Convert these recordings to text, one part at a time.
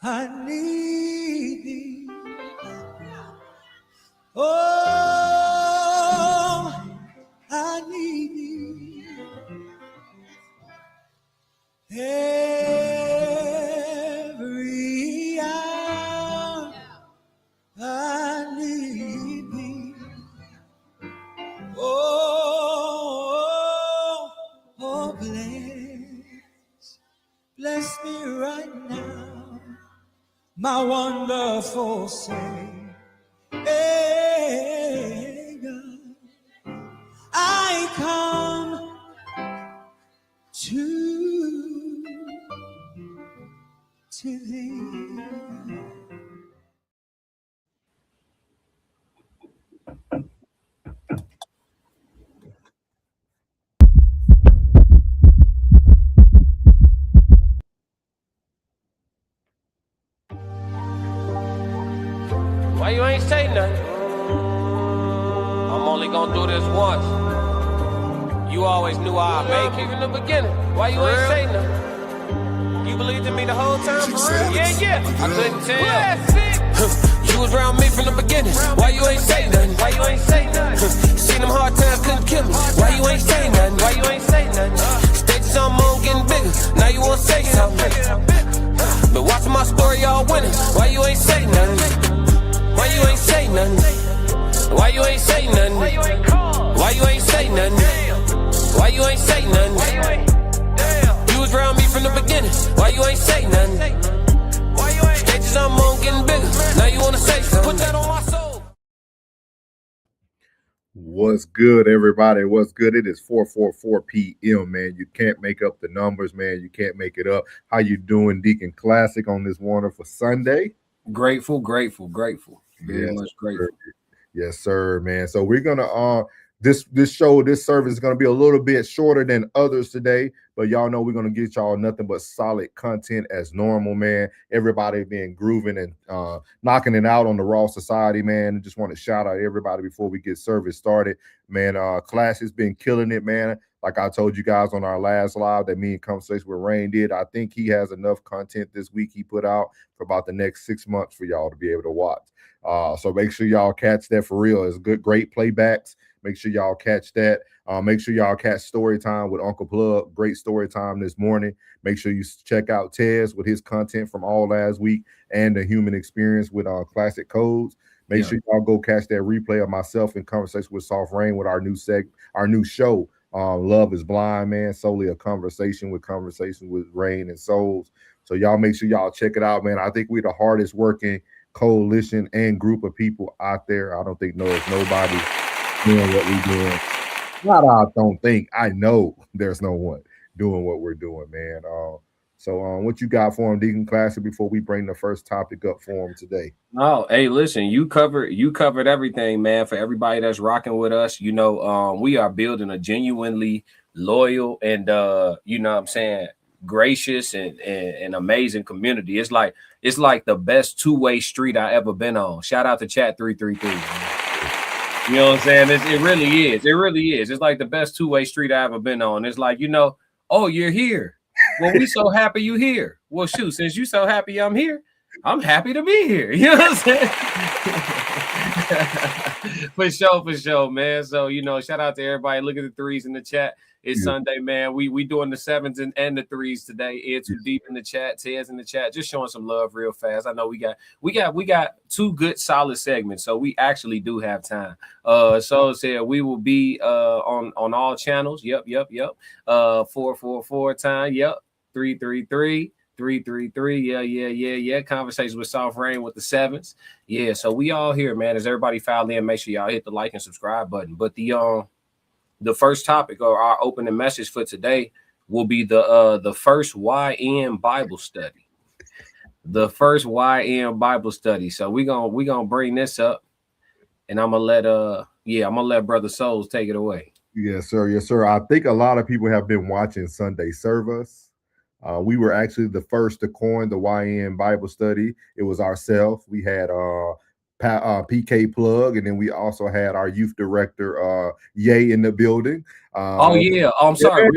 I need thee. Oh, I need thee. Every hour I need thee. Oh, bless me right now, my wonderful Savior. I come to thee. Why you ain't say nothing? I'm only gonna do this once. You always knew I'd make it from the beginning. Why you ain't say nothing? You believed in me the whole time, for real? Yeah. I couldn't tell. You was around me from the beginning. Why you ain't say nothing? Why you ain't say nothing? Seen them hard times couldn't kill me. Why you ain't say nothing? Why you ain't say nothing? Stages I'm on getting bigger. Now you wanna say something. But watching my story, y'all winning. Why you ain't say nothing? Why you ain't say nothing? Why you ain't say nothing? Why you ain't say nothing? Why you ain't say nothing? You was around me from the beginning. Why you ain't say nothing? Stages I'm on getting bigger. Now you wanna say something. Put that on my soul. What's good, everybody? What's good? It is 4:44 p.m., man. You can't make up the numbers, man. You can't make it up. How you doing, Deacon Classic, on this wonderful Sunday? Grateful. Very much grateful. Yes, sir, man. So we're gonna this service is gonna be a little bit shorter than others today, but y'all know we're gonna get y'all nothing but solid content as normal, man. Everybody been grooving and knocking it out on the Raw Society, man. Just want to shout out everybody before we get service started, man. Class has been killing it, man. Like I told you guys on our last live that me and Conversation with Rain did, I think he has enough content this week he put out for about the next 6 months for y'all to be able to watch. So make sure y'all catch that for real. It's great playbacks. Make sure y'all catch that. Make sure y'all catch Story Time with Uncle Plug. Great story time this morning. Make sure you check out Tez with his content from all last week and the Human Experience with Classic Codes. Make sure y'all go catch that replay of myself in Conversation with Soft Rain with our new show. Love is Blind, man. Solely a conversation with Rain and Souls. So y'all make sure y'all check it out, man. I think we're the hardest working coalition and group of people out there. I don't think there's nobody doing what we're doing. I don't think. I know there's no one doing what we're doing, man. So what you got for him, Deacon Classic, before we bring the first topic up for him today? Oh, hey, listen, you covered everything, man. For everybody that's rocking with us, you know, we are building a genuinely loyal and you know what I'm saying, gracious and amazing community. It's like the best two-way street I ever been on. Shout out to Chat 333. You know what I'm saying? It really is. It really is. It's like the best two-way street I ever been on. It's like, you know, oh, you're here. Well, we so happy you here. Well, shoot, since you so happy I'm here, I'm happy to be here. You know what I'm saying? For sure, man. So, you know, shout out to everybody. Look at the threes in the chat. It's Sunday, man. We doing the sevens and the threes today. It's deep in the chat. Ted's in the chat. Just showing some love real fast. I know we got two good solid segments, so we actually do have time. So said we will be on all channels. Yep. 444 time. Yep. 333. 333. Yeah. Conversation with Soft Rain with the sevens. Yeah, so we all here, man. As everybody filed in, make sure y'all hit the like and subscribe button. But the first topic or our opening message for today will be the first YN Bible study. The first YN Bible study. So we gonna bring this up, and I'm gonna let Brother Souls take it away. Yes, sir. I think a lot of people have been watching Sunday Service. We were actually the first to coin the YN Bible study. It was ourselves. We had PK Plug, and then we also had our youth director Ye in the building. I'm sorry.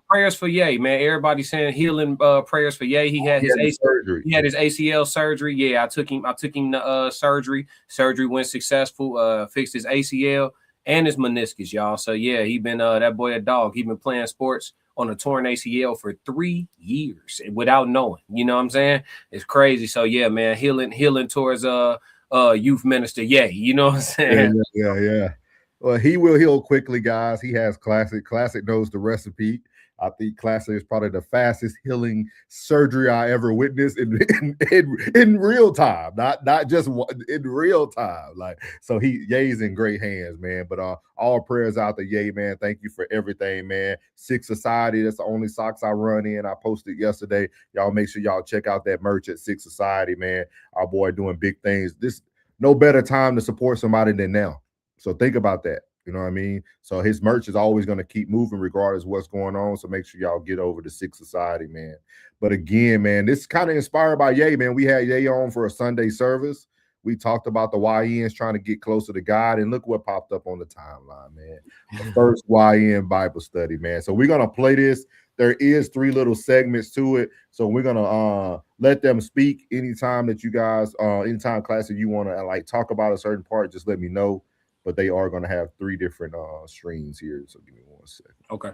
Prayers for Ye, man. Everybody saying healing prayers for Ye. He had his surgery. He had his ACL surgery. Yeah, I took him to surgery. Surgery went successful. Fixed his ACL and his meniscus, y'all. So yeah, he been that boy a dog. He been playing sports on a torn ACL for 3 years without knowing. You know what I'm saying? It's crazy. So yeah, man, healing towards youth minister Ye. You know what I'm saying? Yeah. Well, he will heal quickly, guys. He has Classic. Classic knows the recipe. I think Classic is probably the fastest healing surgery I ever witnessed in real time, not just in real time. Like, so Ye's in great hands, man. But all prayers out to Ye, man. Thank you for everything, man. Six Society, that's the only socks I run in. I posted yesterday. Y'all make sure y'all check out that merch at Six Society, man. Our boy doing big things. This no better time to support somebody than now. So think about that. You know what I mean? So his merch is always going to keep moving regardless of what's going on. So make sure y'all get over to Six Society, man. But again, man, this is kind of inspired by Ye, man. We had Ye on for a Sunday service. We talked about the YNs trying to get closer to God. And look what popped up on the timeline, man. The first YN Bible study, man. So we're going to play this. There is 3 little segments to it. So we're going to let them speak anytime that you guys, anytime Classic, you want to like talk about a certain part, just let me know. But they are going to have 3 different streams here. So give me 1 second. Okay.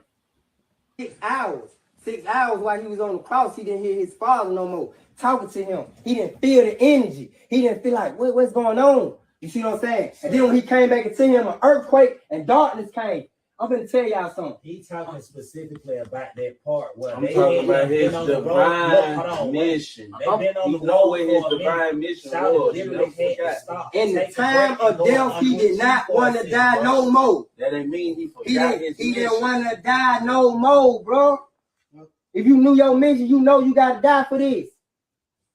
6 hours. 6 hours while he was on the cross, he didn't hear his father no more talking to him. He didn't feel the energy. He didn't feel like, what's going on? You see what I'm saying? And then when he came back and seen him, an earthquake and darkness came. I'm going to tell y'all something. He talking specifically about that part where I'm talking about his divine mission. They've been on the know road where his divine mission was. In the time of death, he did not want to die no more. That ain't mean he forgot his He mission. didn't want to die no more, bro. If you knew your mission, you know you got to die for this.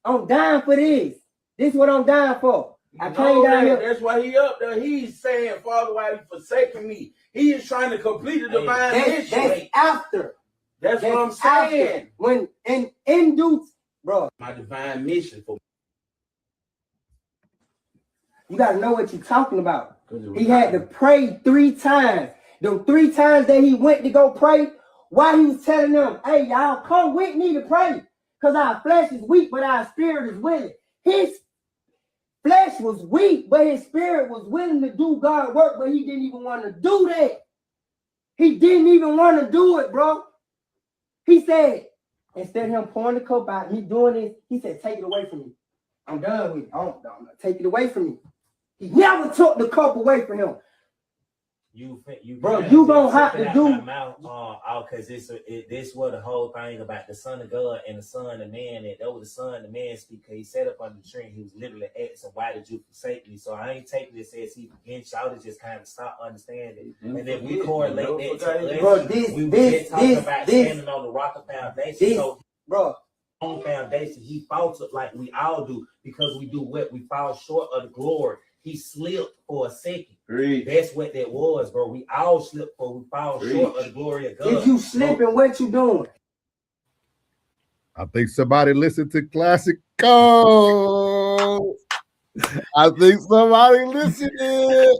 I'm dying for this. This is what I'm dying for. I came down here. That's why he up there. He's saying, Father, why you forsaking me? He is trying to complete the divine mission. That's after. That's what I'm saying. After. When in due, bro. My divine mission for you got to know what you're talking about. He had to pray 3 times. The 3 times that he went to go pray, while he was telling them, hey, y'all come with me to pray. Because our flesh is weak, but our spirit is willing. His flesh was weak, but his spirit was willing to do God's work, but he didn't even want to do that. He didn't even want to do it, bro. He said, instead of him pouring the cup out, he doing this, he said, take it away from me. I'm done with it. I'm take it away from me. He never took the cup away from him. You gonna have to do because this was the whole thing about the Son of God and the Son of Man. That was the Son of Man speaker. He sat up on the tree. He was literally asking, "Why did you forsake me?" So I ain't taking this as he against y'all to just kind of stop understanding. And then we correlate that. Bro, this talking about standing on the rock of foundation. So, bro, on foundation, he faltered like we all do because we do what we fall short of the glory. He slipped for a second. That's what that was, bro. We all slip for we fall short of the glory of God. If you slipping, what you doing? I think somebody listened to Classic Code. I think somebody listened.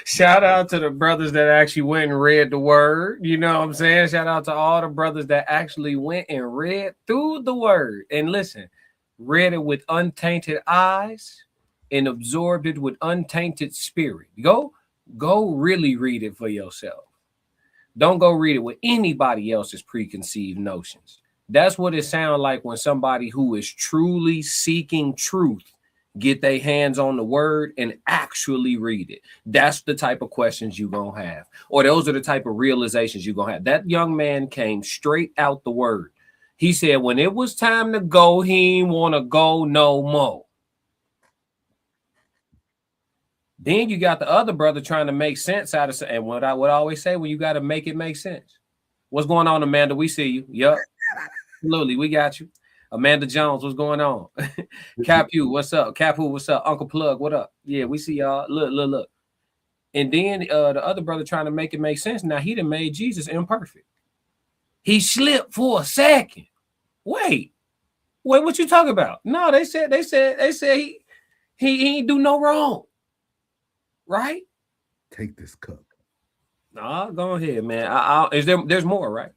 Shout out to the brothers that actually went and read the word. You know what I'm saying? Shout out to all the brothers that actually went and read through the word. And listen, read it with untainted eyes and absorbed it with untainted spirit. Go really read it for yourself. Don't go read it with anybody else's preconceived notions. That's what it sounds like when somebody who is truly seeking truth get their hands on the word and actually read it. That's the type of questions you're going to have. Or those are the type of realizations you're going to have. That young man came straight out the word. He said when it was time to go, he didn't want to go no more. Then you got the other brother trying to make sense out of it. And what I would always say, well, you got to make it make sense. What's going on, Amanda? We see you. Yup. Absolutely. We got you. Amanda Jones, what's going on? Capu, what's up? Capu, what's up? Uncle Plug, what up? Yeah, we see y'all. Look. And then the other brother trying to make it make sense. Now he done made Jesus imperfect. He slipped for a second. Wait, what you talking about? No, they said he ain't do no wrong. Right? Take this cup. Nah, go ahead, man. Is there's more, right?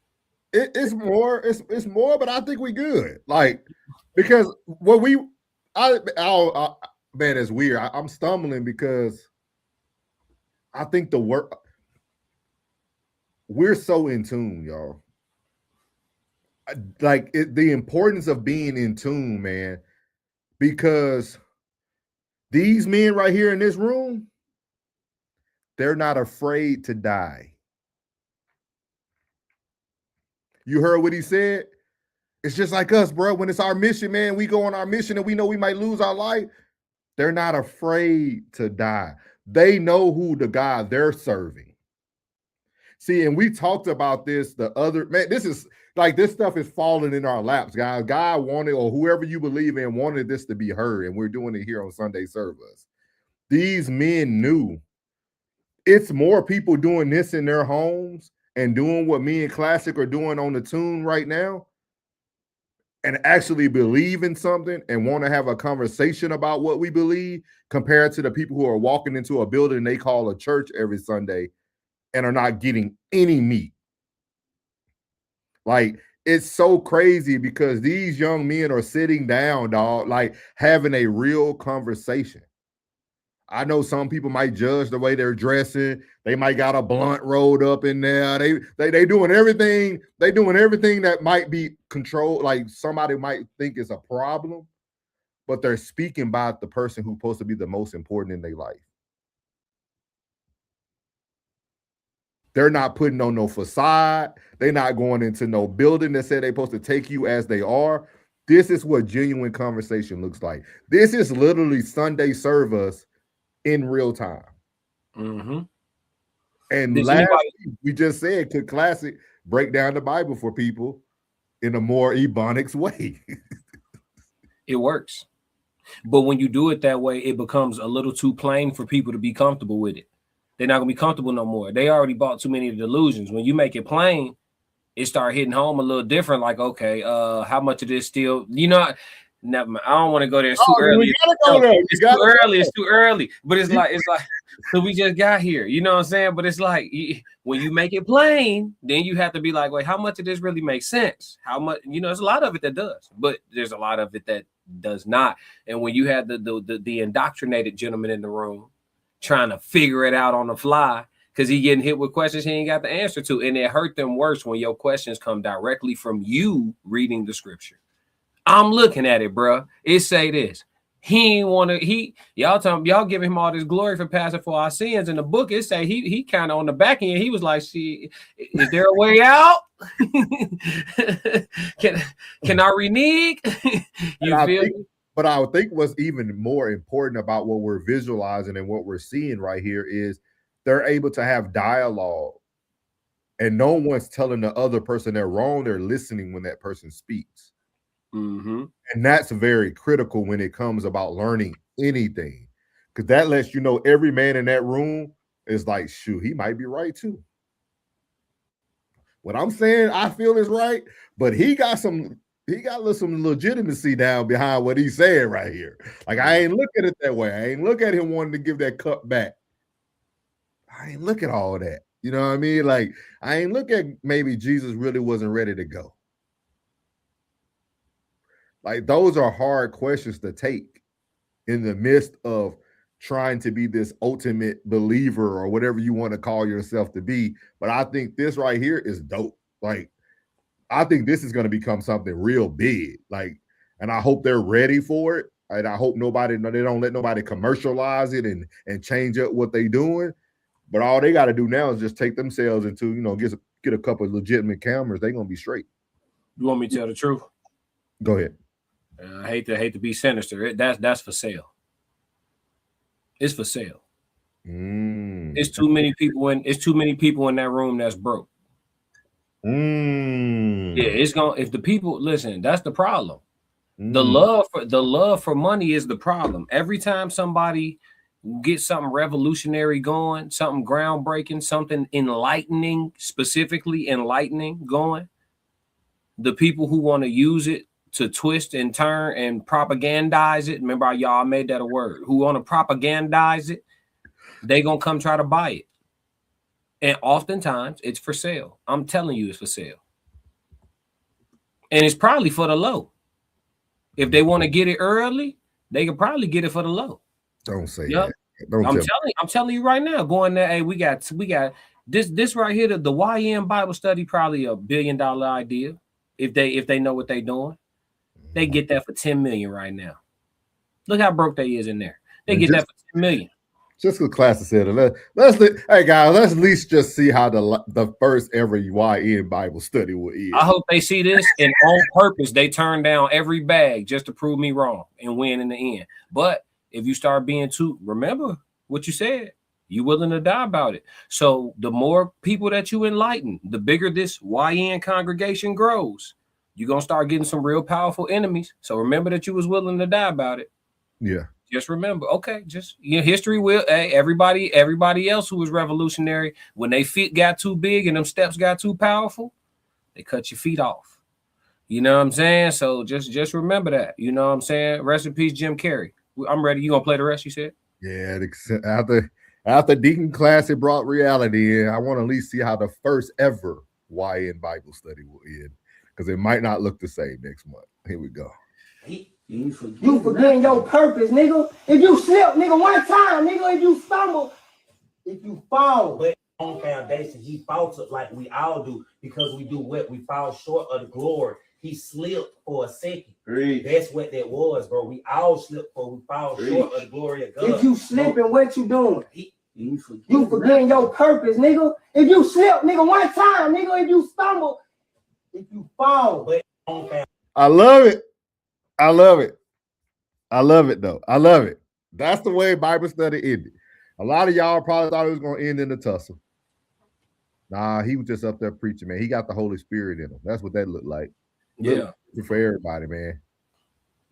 It's more, but I think we good. Like, because what we, man, it's weird. I'm stumbling because I think the work, we're so in tune, y'all. Like the importance of being in tune, man, because these men right here in this room, they're not afraid to die. You heard what he said? It's just like us, bro. When it's our mission, man, we go on our mission and we know we might lose our life. They're not afraid to die. They know who the God they're serving. See, and we talked about this the other, man, this is like, this stuff is falling in our laps, guys. God wanted, or whoever you believe in, wanted this to be heard, and we're doing it here on Sunday Service. These men knew it's more people doing this in their homes and doing what me and Classic are doing on the tune right now and actually believe in something and want to have a conversation about what we believe compared to the people who are walking into a building they call a church every Sunday and are not getting any meat. Like, it's so crazy because these young men are sitting down, dog, like having a real conversation. I know some people might judge the way they're dressing. They might got a blunt rolled up in there. They doing everything. They doing everything that might be controlled. Like somebody might think is a problem, but they're speaking about the person who's supposed to be the most important in their life. They're not putting on no facade. They're not going into no building that said they're supposed to take you as they are. This is what genuine conversation looks like. This is literally Sunday service in real time. Mm-hmm. And last week, we just said, could Classic break down the Bible for people in a more Ebonics way? It works. But when you do it that way, it becomes a little too plain for people to be comfortable with it. They're not going to be comfortable no more. They already bought too many delusions. When you make it plain, it start hitting home a little different. Like, okay, how much of this still, never mind. I don't want to go there. It's too early. It's too early. But it's like, so we just got here. You know what I'm saying? But it's like, when you make it plain, then you have to be like, wait, how much of this really makes sense? How much, there's a lot of it that does, but there's a lot of it that does not. And when you have the indoctrinated gentleman in the room trying to figure it out on the fly, because he getting hit with questions he ain't got the answer to, and it hurt them worse when your questions come directly from you reading the scripture. I'm looking at it, bro. It say this. He ain't want to. Y'all give him all this glory for passing for our sins. In the book, it say he kind of on the back end. He was like, "See, is there a way out? can I renege?" You feel me? But I would think what's even more important about what we're visualizing and what we're seeing right here is they're able to have dialogue, and no one's telling the other person they're wrong. They're listening when that person speaks. Mm-hmm. And that's very critical when it comes about learning anything, because that lets you know every man in that room is like, shoot, he might be right too. What I'm saying, I feel is right, but he got some legitimacy down behind what he's saying right here. Like, I ain't look at it that way. I ain't look at him wanting to give that cup back. I ain't look at all that. You know what I mean? Like, I ain't look at maybe Jesus really wasn't ready to go. Like, those are hard questions to take in the midst of trying to be this ultimate believer or whatever you want to call yourself to be. But I think this right here is dope. Like, I think this is going to become something real big. Like, and I hope they're ready for it. And I hope they don't let nobody commercialize it and change up what they're doing. But all they got to do now is just take themselves into, get a couple of legitimate cameras. They're going to be straight. You want me to tell the truth? Go ahead. I hate to be sinister. That's for sale. It's for sale. It's too many people in that room that's broke. Yeah, it's gonna. If the people listen, that's the problem. The love for money is the problem. Every time somebody gets something revolutionary going, something groundbreaking, something enlightening, specifically enlightening going, the people who want to use it to twist and turn and propagandize it. Remember, y'all made that a word. Who want to propagandize it? They gonna come try to buy it. And oftentimes it's for sale. I'm telling you, it's for sale. And it's probably for the low. If they want to get it early, they can probably get it for the low. Don't say Yep. that. I'm telling you right now, going there, hey, we got this right here, the YN Bible study, probably $1 billion idea. If they know what they're doing, they get that for 10 million right now. Look how broke they is in there. They get that for 10 million. Just because Classic said it, hey guys, let's at least just see how the first ever YN Bible study will end. I hope they see this, and on purpose they turn down every bag just to prove me wrong and win in the end. But if you start being too, remember what you said, you willing to die about it. So the more people that you enlighten, the bigger this YN congregation grows. You're gonna start getting some real powerful enemies. So remember that you was willing to die about it. Yeah. Just remember, okay, just history will. Hey, everybody else who was revolutionary, when they feet got too big and them steps got too powerful, they cut your feet off. You know what I'm saying? So just remember that. You know what I'm saying? Rest in peace, Jim Carrey. I'm ready. You gonna play the rest? You said? Yeah. After Deacon Classic brought reality in, I want to at least see how the first ever YN Bible study will end, because it might not look the same next month. Here we go. You forgetting your purpose, nigga. If you slip, nigga, one time, nigga, if you stumble, if you fall. But on foundation, he faltered like we all do, because we do what? We fall short of the glory. He slipped for a second. That's what that was, bro. We all slip for we fall short of the glory of God. If you slipping, what you doing? You forgetting your purpose, nigga. If you slip, nigga, one time, nigga, if you stumble, if you fall. But I love it. I love it. I love it, though. I love it. That's the way Bible study ended. A lot of y'all probably thought it was going to end in a tussle. Nah, he was just up there preaching, man. He got the Holy Spirit in him. That's what that looked like. Yeah. For everybody, man.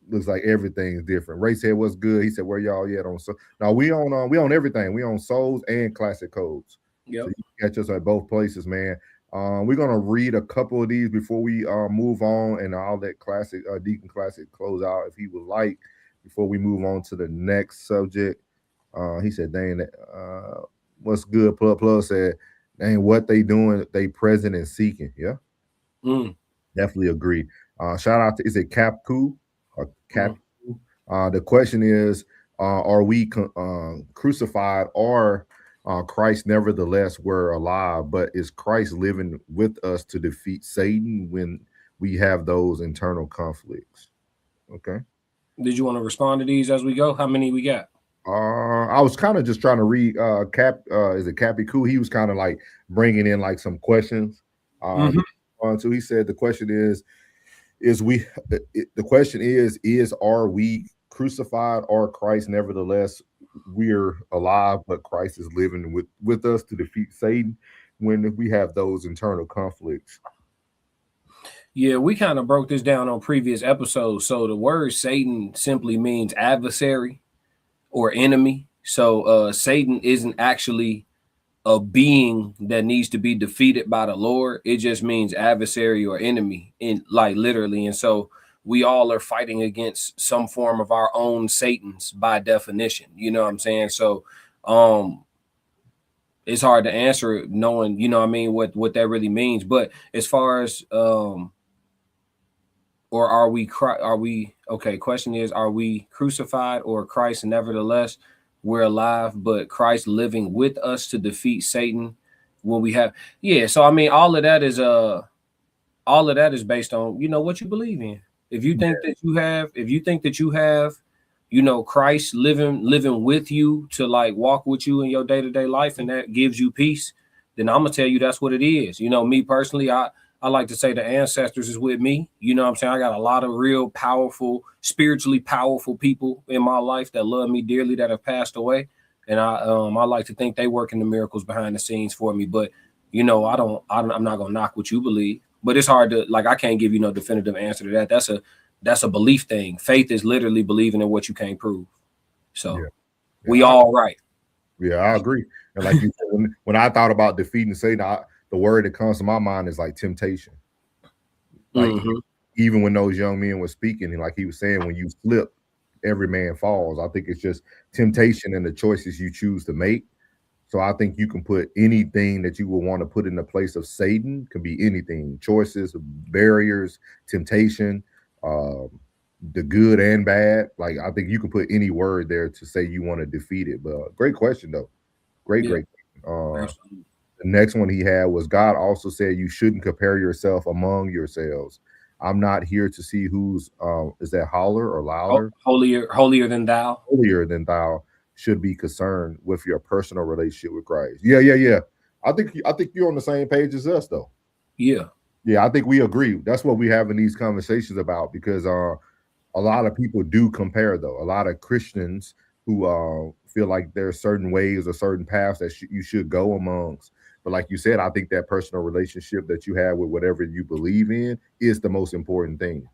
Looks like everything's different. Ray said, "What's good?" He said, "Where y'all yet on?" So now we own everything. We own Souls and Classic Codes. Yeah. So you can catch us at both places, man. We're gonna read a couple of these before we move on, and I'll let Classic Deacon Classic close out if he would like before we move on to the next subject. He said, "Dang, what's good?" Plus said, "Dang, what they doing? They present and seeking." Yeah, definitely agree. Shout out to, is it Capku or Cap? The question is, are we crucified, or Christ nevertheless we're alive, but is Christ living with us to defeat Satan when we have those internal conflicts? Okay. Did you want to respond to these as we go? How many we got? I was kind of just trying to read is it Cappy Coo? He was kind of like bringing in like some questions. So he said the question is are we crucified, or Christ nevertheless we're alive, but Christ is living with us to defeat Satan when we have those internal conflicts? Yeah, we kind of broke this down on previous episodes. So the word Satan simply means adversary or enemy. So Satan isn't actually a being that needs to be defeated by the Lord. It just means adversary or enemy, in like literally. And so we all are fighting against some form of our own Satans by definition. You know what I'm saying? So it's hard to answer it knowing, you know what I mean, what that really means. But as far as or are we okay, question is, are we crucified, or Christ nevertheless we're alive, but Christ living with us to defeat Satan when we have? Yeah, so I mean, all of that is based on, you know, what you believe in. If you think that you have, you know, Christ living with you to like walk with you in your day-to-day life, and that gives you peace, then I'm gonna tell you that's what it is. You know, me personally, I like to say the ancestors is with me. You know what I'm saying? I got a lot of real powerful, spiritually powerful people in my life that love me dearly that have passed away. And I like to think they working the miracles behind the scenes for me. But, you know, I'm not going to knock what you believe. But it's hard to, like, I can't give you no definitive answer to that. That's a belief thing. Faith is literally believing in what you can't prove. So we all right. Yeah, I agree. And like you said, when I thought about defeating Satan, the word that comes to my mind is like temptation. Like even when those young men were speaking, and like he was saying, when you slip, every man falls. I think it's just temptation and the choices you choose to make. So I think you can put anything that you would want to put in the place of Satan. Could be anything: choices, barriers, temptation, the good and bad. Like I think you can put any word there to say you want to defeat it. But great question though. Great, Yeah, great. absolutely. The next one he had was God also said you shouldn't compare yourself among yourselves. I'm not here to see who's is that holler or louder, Holier than thou. holier than thou should be concerned with your personal relationship with Christ. Yeah, yeah, yeah. I think you're on the same page as us though. Yeah. Yeah, I think we agree. That's what we have in these conversations about because a lot of people do compare though. A lot of Christians who feel like there's certain ways or certain paths that you should go amongst. But like you said, I think that personal relationship that you have with whatever you believe in is the most important thing.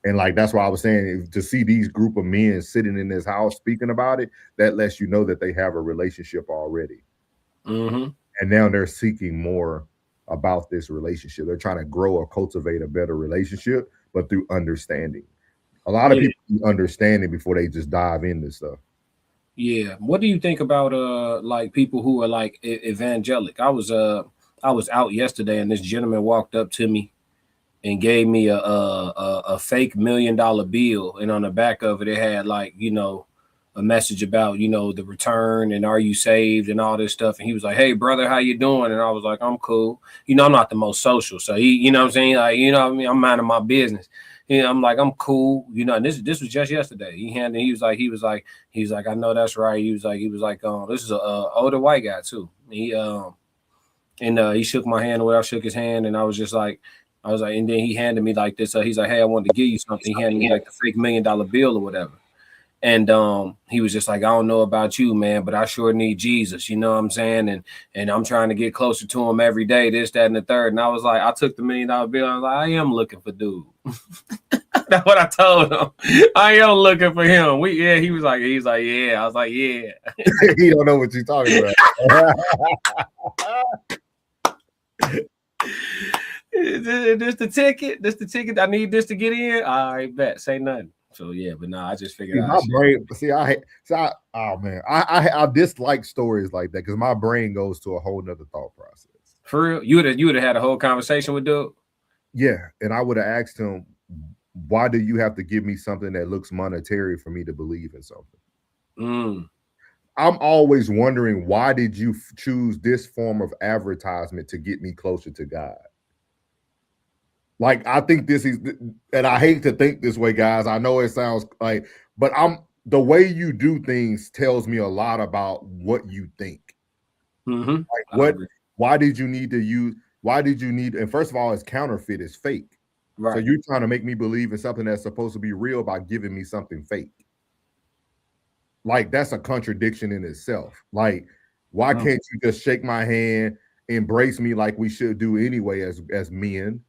And like that's why I was saying to see these group of men sitting in this house speaking about it, that lets you know that they have a relationship already. Mm-hmm. And now they're seeking more about this relationship. They're trying to grow or cultivate a better relationship, but through understanding. A lot of Yeah. people need understanding before they just dive into stuff. Yeah. What do you think about like people who are like evangelic? I was out yesterday and this gentleman walked up to me and gave me a fake $1 million bill, and on the back of it had like, you know, a message about, you know, the return and are you saved and all this stuff. And he was like, "Hey brother, how you doing?" And I was like, "I'm cool." You know, I'm not the most social, so he, you know what I'm saying, like, you know what I mean, I'm minding my business. You know, I'm like, I'm cool, you know. And this was just yesterday. He was like, "I know that's right." He was like, this is a older white guy too. He shook my hand the way I shook his hand, and I was like, and then he handed me like this. He's like, "Hey, I wanted to give you something." He handed me like the fake $1 million bill or whatever. And he was just like, "I don't know about you, man, but I sure need Jesus." You know what I'm saying? And I'm trying to get closer to him every day, this, that, and the third. And I was like, I took the $1 million bill. I was like, I am looking for dude. That's what I told him. I am looking for him. He was like, yeah. I was like, yeah. He don't know what you're talking about. This the ticket. This the ticket. I need this to get in. I bet. Say nothing. So yeah, but no, I just figured out. My brain. Oh man, I dislike stories like that because my brain goes to a whole nother thought process. For real, you would have had a whole conversation with dude. Yeah, and I would have asked him, "Why do you have to give me something that looks monetary for me to believe in something?" I'm always wondering, why did you choose this form of advertisement to get me closer to God? Like, I think this is, and I hate to think this way, guys. I know it sounds like, but the way you do things tells me a lot about what you think. Mm-hmm. Like, why did you need to use, and first of all, it's counterfeit, it's fake. Right. So you're trying to make me believe in something that's supposed to be real by giving me something fake. Like, that's a contradiction in itself. Like, why can't you just shake my hand, embrace me like we should do anyway as men,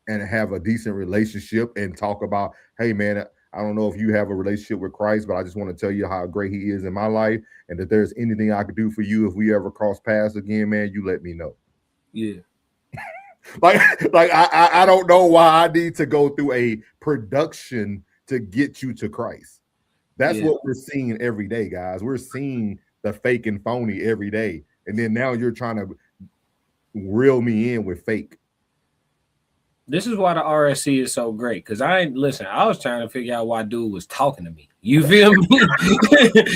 and have a decent relationship and talk about, hey man, I don't know if you have a relationship with Christ, but I just want to tell you how great he is in my life. And if there's anything I could do for you, if we ever cross paths again, man, you let me know. Yeah. like I don't know why I need to go through a production to get you to Christ. That's what we're seeing every day, guys. We're seeing the fake and phony every day. And then now you're trying to reel me in with fake. This is why the RSC is so great. Because I was trying to figure out why dude was talking to me. You feel me?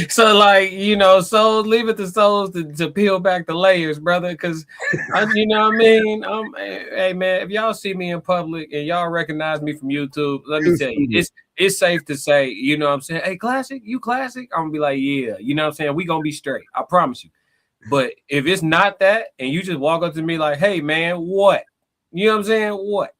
So, like, you know, souls, leave it to souls to peel back the layers, brother. Because, you know what I mean? Hey, man, if y'all see me in public and y'all recognize me from YouTube, let me tell you, it's safe to say, you know what I'm saying? Hey, Classic, you Classic? I'm going to be like, yeah. You know what I'm saying? We going to be straight. I promise you. But if it's not that and you just walk up to me like, hey, man, what? You know what I'm saying? What?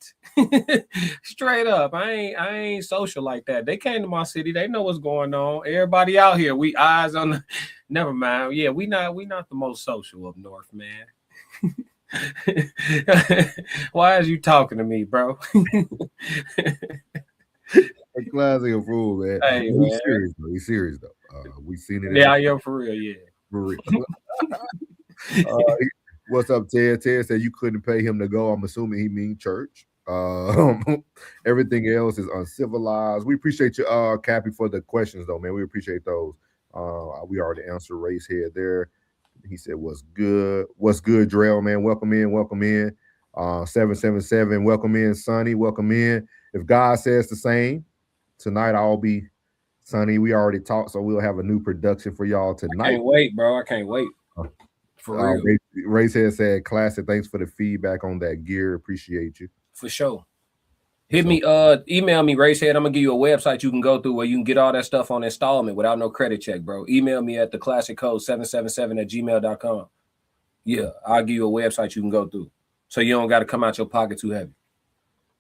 Straight up. I ain't social like that. They came to my city. They know what's going on. Everybody out here, we eyes on the never mind. Yeah, we not the most social up north, man. Why is you talking to me, bro? Classic a fool, man. Hey, He's serious though. He's serious though. We seen it. Yeah, I am for real, yeah. For real. What's up, Ted? Ted said you couldn't pay him to go. I'm assuming he mean church. Everything else is uncivilized. We appreciate you, Cappy, for the questions, though, man. We appreciate those. We already answered race head there. He said, "What's good? What's good, Drell, man? Welcome in, welcome in. 777, welcome in, Sonny, welcome in. If God says the same, tonight I'll be Sonny. We already talked, so we'll have a new production for y'all tonight. I can't wait, bro. I can't wait. For real. Ray said, classic. Thanks for the feedback on that gear. Appreciate you. For sure. Hit me, email me, Racehead. I'm gonna give you a website you can go through where you can get all that stuff on installment without no credit check, bro. Email me at the classic code 777@gmail.com. Yeah, I'll give you a website you can go through. So you don't got to come out your pocket too heavy.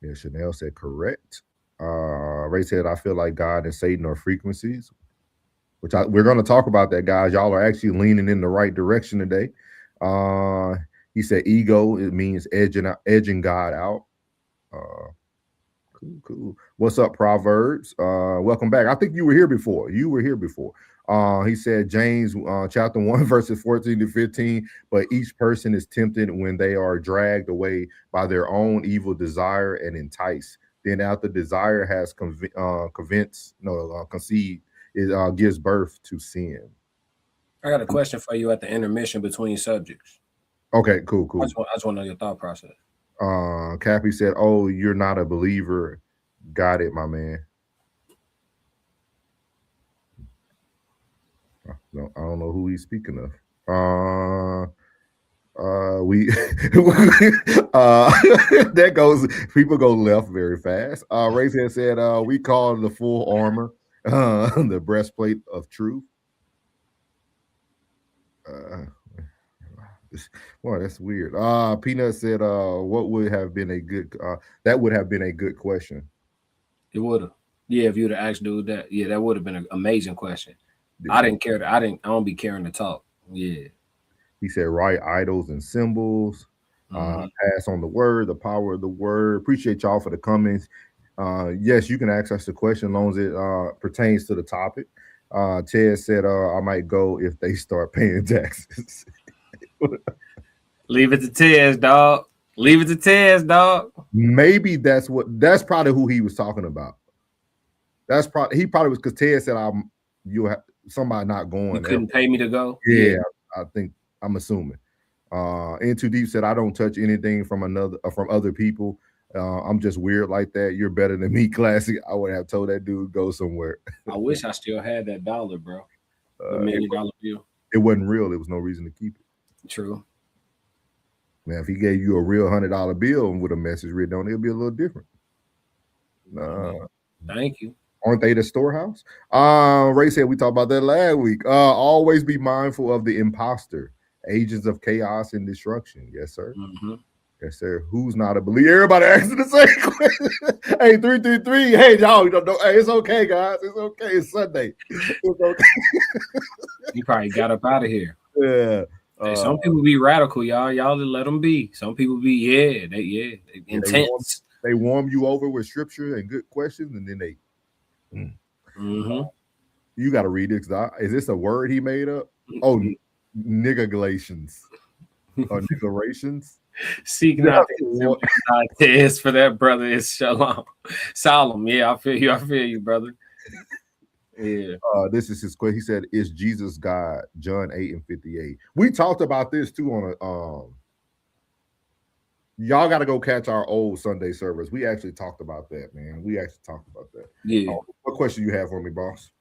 Yeah, Chanel said correct. Ray said, I feel like God and Satan are frequencies, which we're going to talk about that, guys. Y'all are actually leaning in the right direction today. He said ego, it means edging God out. Cool. What's up, Proverbs? Welcome back. I think you were here before. He said James chapter 1 verses 14 to 15, but each person is tempted when they are dragged away by their own evil desire and enticed. Then after desire has conceived, it gives birth to sin. I got a question for you at the intermission between subjects. Okay, cool. I just want to know your thought process. Cappy said, "Oh, you're not a believer." Got it, my man. No, I don't know who he's speaking of. That goes. People go left very fast. Raythead said, "We call the full armor the breastplate of truth." Well, that's weird. Peanut said, "What would have been a good? That would have been a good question." It would have. Yeah, if you'd have asked dude that, yeah, that would have been an amazing question. Yeah. I didn't care. I don't be caring to talk. Yeah. He said, "Write idols and symbols. Pass on the word, the power of the word." Appreciate y'all for the comments. Yes, you can ask us the question as long as it pertains to the topic. Ted said, "I might go if they start paying taxes." Leave it to Tez, dog. Leave it to Tez, dog. Maybe that's probably who he was talking about. He probably was, because Ted said, "You have somebody not going." You couldn't pay me to go. Yeah, I think I'm assuming. In Too Deep said, "I don't touch anything from other people. I'm just weird like that. You're better than me, classic." I would have told that dude go somewhere. I wish I still had that dollar, bro. The $1 million bill. It wasn't real. There was no reason to keep it. True. Man, if he gave you a real $100 bill with a message written on it, it'd be a little different. Thank you. Aren't they the storehouse? Ray said we talked about that last week. Always be mindful of the imposter, agents of chaos and destruction. Yes, sir. Mm-hmm. Yes, sir. Who's not a believer? Everybody asking the same question. Hey, 333. Hey, y'all. Hey, it's okay, guys. It's okay. It's Sunday. It's okay. You probably got up out of here. Yeah. Hey, some people be radical, y'all. Y'all let them be. Some people be, they intense. They warm you over with scripture and good questions, and then they. You got to read it. Is this a word he made up? Oh, nigga Galatians or niggerations. Seek not is for that, brother. Is shalom, solemn. Yeah, I feel you, brother. Yeah. This is his question. He said, "Is Jesus God?" John 8:58. We talked about this too on a. Y'all got to go catch our old Sunday service. We actually talked about that, man. Yeah. What question you have for me, boss?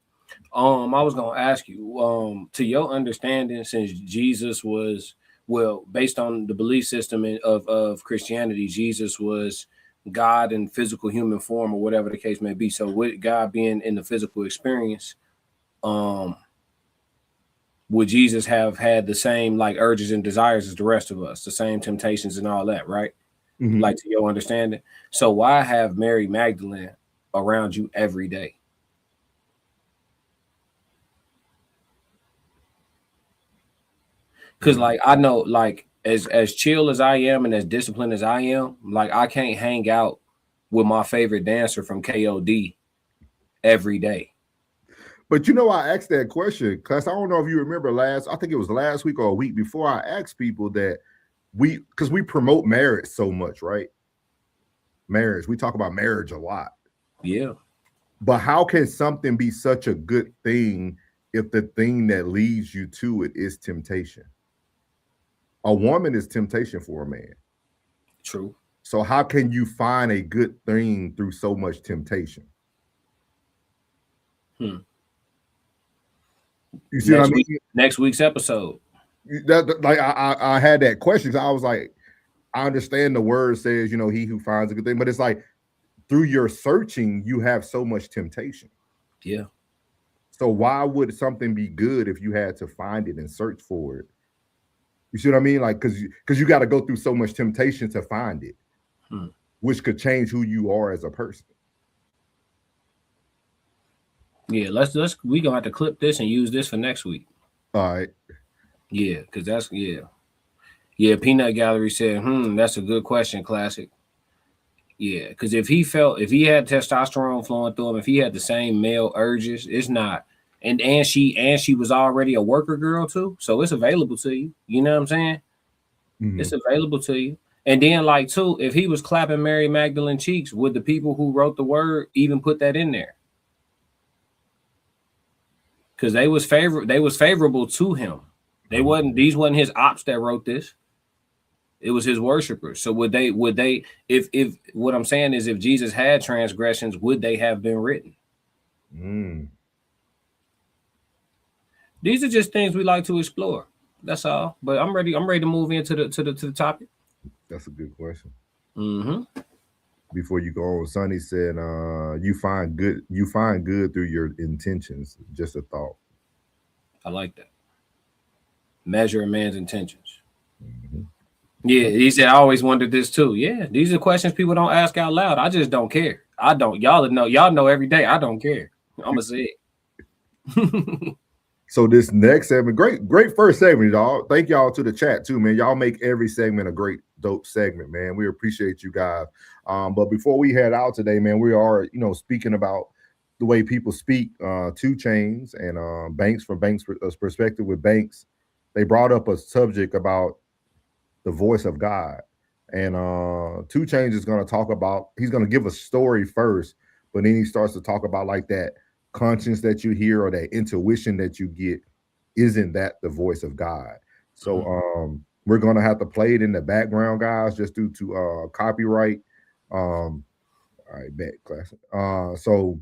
I was gonna ask you, to your understanding, since Jesus was, well, based on the belief system of Christianity, Jesus was God in physical human form, or whatever the case may be. So with God being in the physical experience, would Jesus have had the same like urges and desires as the rest of us, the same temptations and all that, right? Mm-hmm. Like, to your understanding. So why have Mary Magdalene around you every day? Because like, I know, like, as chill as I am and as disciplined as I am, like, I can't hang out with my favorite dancer from KOD every day. But you know, I asked that question because I don't know if you remember I think it was last week or a week before, I asked people that because we promote marriage so much, right? Marriage, we talk about marriage a lot. Yeah. But how can something be such a good thing if the thing that leads you to it is temptation? A woman is temptation for a man. True. So how can you find a good thing through so much temptation? You see what I mean? Next week's episode. That, like I had that question. I was like, I understand the word says, you know, he who finds a good thing, but it's like through your searching, you have so much temptation. Yeah. So why would something be good if you had to find it and search for it? You see what I mean? Like, because you got to go through so much temptation to find it, which could change who you are as a person. Yeah, we gonna have to clip this and use this for next week. All right. Yeah, because that's Yeah, Peanut Gallery said, that's a good question, Classic. Yeah, because if he had testosterone flowing through him, if he had the same male urges, it's not. And she was already a worker girl too, so it's available to you. You know what I'm saying? It's available to you. And then, like, too, if he was clapping Mary Magdalene cheeks, would the people who wrote the word even put that in there? Because they was favorable to him. These wasn't his ops that wrote this. It was his worshipers. So would they if what I'm saying is if Jesus had transgressions, would they have been written? These are just things we like to explore. That's all. But I'm ready to move into the topic. That's a good question. Before you go on, Sonny said, you find good through your intentions. Just a thought. I like that. Measure a man's intentions. Yeah, he said, I always wondered this too. Yeah, these are questions people don't ask out loud. I just don't care. I don't. Y'all know every day. I don't care. I'm gonna say it. So this next segment, great first segment, y'all. Thank y'all to the chat too, man. Y'all make every segment a great, dope segment, man. We appreciate you guys. But before we head out today, man, we are, speaking about the way people speak. 2Chainz and Banks, from Banks' perspective with Banks, they brought up a subject about the voice of God. And 2Chainz is going to talk about, he's going to give a story first, but then he starts to talk about like that conscience that you hear or that intuition that you get. Isn't that the voice of God? So we're going to have to play it in the background, guys, just due to copyright. All right, bet, classic. So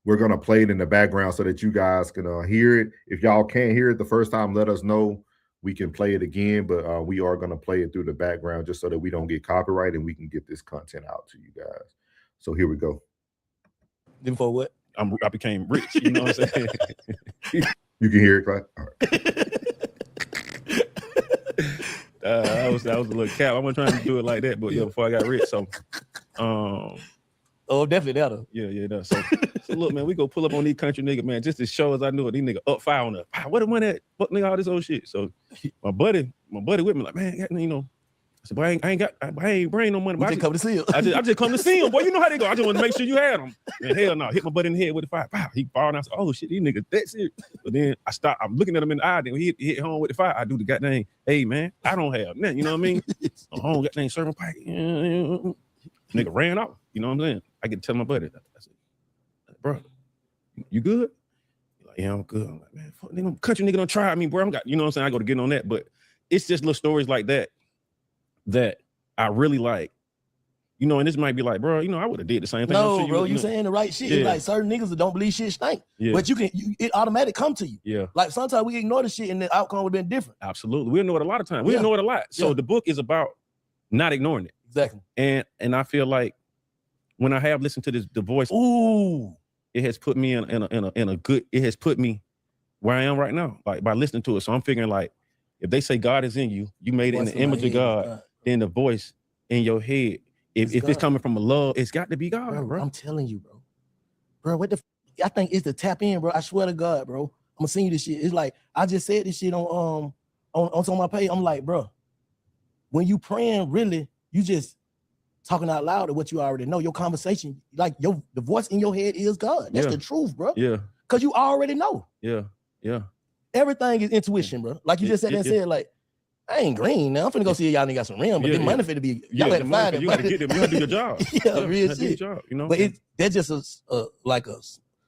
we're going to play it in the background so that you guys can hear it. If y'all can't hear it the first time, let us know. We can play it again, but we are going to play it through the background just so that we don't get copyright and we can get this content out to you guys. So here we go. Then for what? I became rich. You know what I'm saying? You can hear it, right? All right. That was a little cap. I wasn't trying to do it like that, but yeah, before I got rich. So, definitely that'll. Yeah. So look, man, we go pull up on these country niggas, man, just to show us I knew it. These niggas up fire on us. What the money at? Fuck nigga, all this old shit. So my buddy with me, like, man, I said, boy, I ain't bring no money. We just come to see him. I just come to see him. Boy, you know how they go. I just want to make sure you had them. And hell no, hit my buddy in the head with the fire. Wow, he falling. I said, oh shit, these niggas that serious. But then I'm looking at him in the eye. Then he hit home with the fire. I do the goddamn, hey man, I don't have nothing. You know what I mean? I don't got nothing serving pipe. Nigga ran off. You know what I'm saying? I get to tell my buddy. I said, bro, you good? He's like, yeah, I'm good. I'm like, man, fuck, nigga, country nigga don't try me, bro. You know what I'm saying? I go to get on that, but it's just little stories like that I really like, and this might be like, bro, I would have did the same thing. No, bro, you saying the right shit. Yeah. It's like certain niggas that don't believe shit stink. Yeah. But it automatically come to you. Yeah. Like sometimes we ignore the shit and the outcome would have been different. Absolutely. We know it a lot of times. We know it a lot. So the book is about not ignoring it. Exactly. And I feel like when I have listened to the voice, it has put me in a good, it has put me where I am right now, like by listening to it. So I'm figuring like, if they say God is in you, you made it in the image of God, then the voice in your head, if it's coming from a love, it's got to be God, bro. I'm telling you, bro. Bro, what the I think it's the tap in, bro. I swear to God, bro. I'm gonna send you this shit. It's like I just said this shit on my page. I'm like, bro, when you praying, really, you just talking out loud of what you already know. Your conversation, like the voice in your head is God. That's the truth, bro. Yeah. Cause you already know. Yeah. Everything is intuition, bro. Like you just said like, I ain't green now. I'm finna go see y'all niggas got some rim, but the money finna be y'all had to find it. You gotta get them. You gotta do your job. Real shit. Job, But that's just like a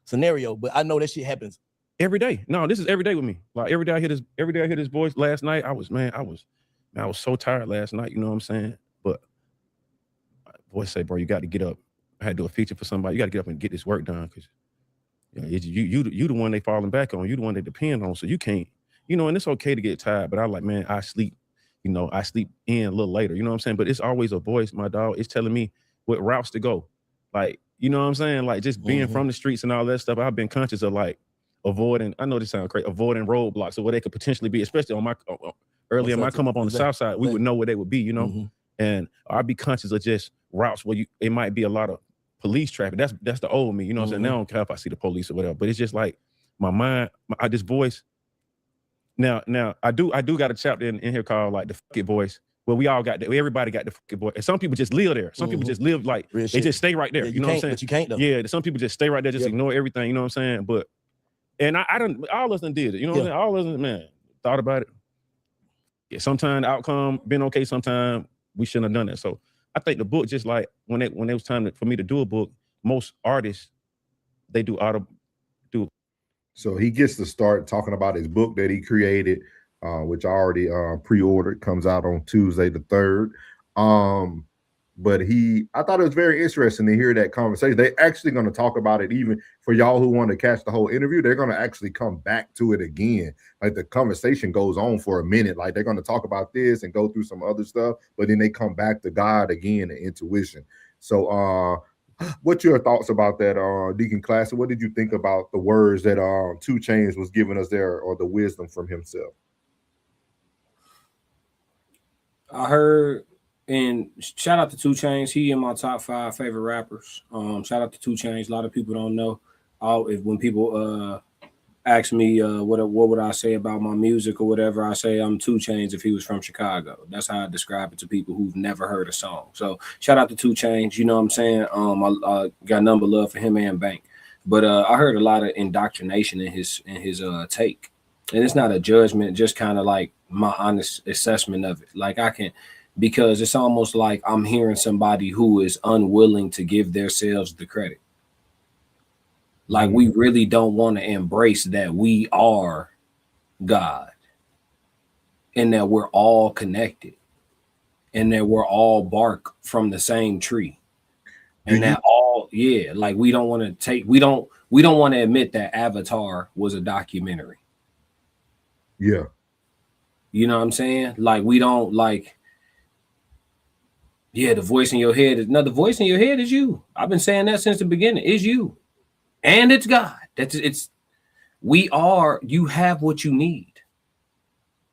scenario. But I know that shit happens every day. No, this is every day with me. Like every day I hear this voice. Last night I was so tired last night, you know what I'm saying? But my voice say, bro, you got to get up. I had to do a feature for somebody. You got to get up and get this work done because you the one they falling back on. You the one they depend on. So you can't, and it's okay to get tired. But I like, man, I sleep in a little later. You know what I'm saying? But it's always a voice, my dog. It's telling me what routes to go. Like, you know what I'm saying? Like just being from the streets and all that stuff. I've been conscious of like avoiding. I know this sounds crazy. Avoiding roadblocks or where they could potentially be, especially on my earlier. When I come up on the south side, we would know where they would be. And I'd be conscious of just routes where it might be a lot of police traffic. That's the old me. You know what I'm saying? Now I don't care if I see the police or whatever. But it's just like my mind, this voice. Now I do got a chapter in here called like the fuck it voice, where everybody got the fuck it voice. And some people just live there. Some people just live like they just stay right there. Yeah, you know what I'm saying? But you can't though. Yeah, some people just stay right there, just ignore everything. You know what I'm saying? And I don't. All of us done did it. You know what I'm saying? All of us, man, thought about it. Yeah, sometimes the outcome been okay. Sometimes we shouldn't have done that. So I think the book, just like when it was time for me to do a book, most artists they do So he gets to start talking about his book that he created, which I already pre-ordered. Comes out on Tuesday the 3rd. But I thought it was very interesting to hear that conversation. They're actually going to talk about it, even for y'all who want to catch the whole interview. They're going to actually come back to it again. Like the conversation goes on for a minute. Like they're going to talk about this and go through some other stuff, but then they come back to God again and intuition. So what's your thoughts about that, Deacon Classic? What did you think about the words that 2Chainz was giving us there, or the wisdom from himself? I heard, and shout out to 2Chainz. He in my top 5 favorite rappers. Shout out to 2Chainz. A lot of people don't know. When people ask me what would I say about my music or whatever, I say I'm 2Chainz if he was from Chicago. That's how I describe it to people who've never heard a song. So shout out to 2Chainz. You know what I'm saying? I got number love for him and Bank. But I heard a lot of indoctrination in his take. And it's not a judgment, just kind of like my honest assessment of it. Like because it's almost like I'm hearing somebody who is unwilling to give themselves the credit. Like we really don't want to embrace that we are God and that we're all connected and that we're all bark from the same tree. And that like we don't want to admit that Avatar was a documentary. Yeah. You know what I'm saying? Like we don't like, the voice in your head is the voice in your head is you. I've been saying that since the beginning. Is you. And it's God. You have what you need.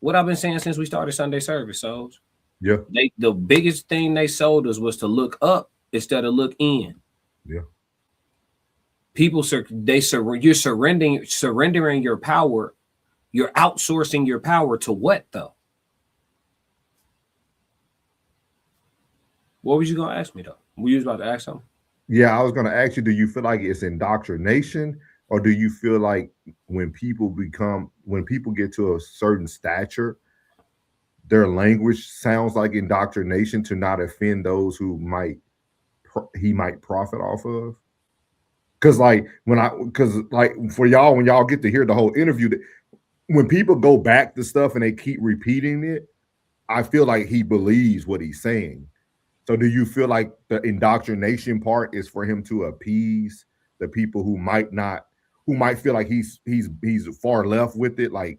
What I've been saying since we started Sunday service, souls. Yeah. The biggest thing they sold us was to look up instead of look in. Yeah. People, you're surrendering your power. You're outsourcing your power to what though? What was you gonna ask me though? Were you about to ask something? Yeah, I was going to ask you, do you feel like it's indoctrination, or do you feel like when people get to a certain stature, their language sounds like indoctrination to not offend those who he might profit off of? Because for y'all, when y'all get to hear the whole interview, when people go back to stuff and they keep repeating it, I feel like he believes what he's saying. So do you feel like the indoctrination part is for him to appease the people who might feel like he's far left with it? Like,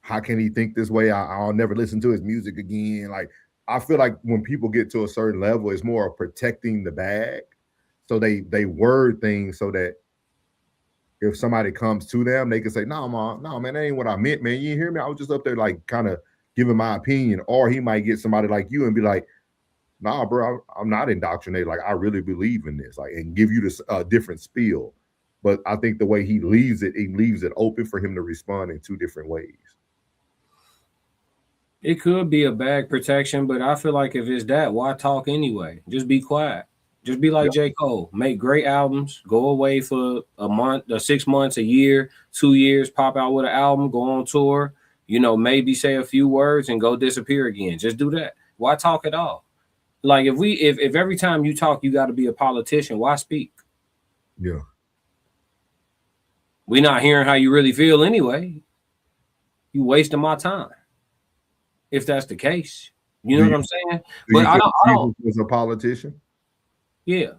how can he think this way? I'll never listen to his music again. Like, I feel like when people get to a certain level, it's more of protecting the bag. So they word things so that if somebody comes to them, they can say, no, man, that ain't what I meant, man. You didn't hear me? I was just up there like kind of giving my opinion. Or he might get somebody like you and be like, nah, bro, I'm not indoctrinated. Like, I really believe in this, like, and give you this different spiel. But I think the way he leaves it open for him to respond in 2 different ways. It could be a bag protection, but I feel like if it's that, why talk anyway? Just be quiet. Just be like J. Cole. Make great albums. Go away for a month, or 6 months, a year, 2 years. Pop out with an album. Go on tour. Maybe say a few words and go disappear again. Just do that. Why talk at all? Like if every time you talk, you got to be a politician, why speak? Yeah. We're not hearing how you really feel anyway. You wasting my time. If that's the case, you know what I'm saying? But I don't was a politician. Yeah.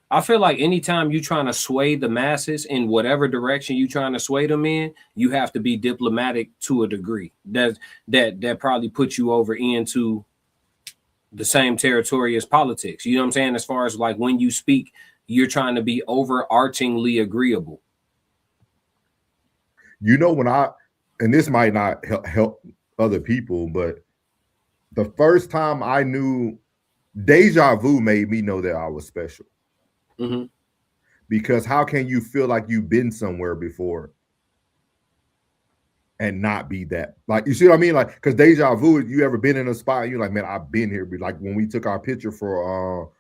I feel like anytime you're trying to sway the masses in whatever direction you're trying to sway them in, you have to be diplomatic to a degree. That probably puts you over into the same territory as politics. You know what I'm saying? As far as like when you speak, you're trying to be overarchingly agreeable. You know, and this might not help other people, but the first time I knew, deja vu made me know that I was special. Mm-hmm. Because how can you feel like you've been somewhere before and not be that? Like, you see what I mean? Like, because deja vu, you ever been in a spot and you're like, man, I've been here. Like when we took our picture for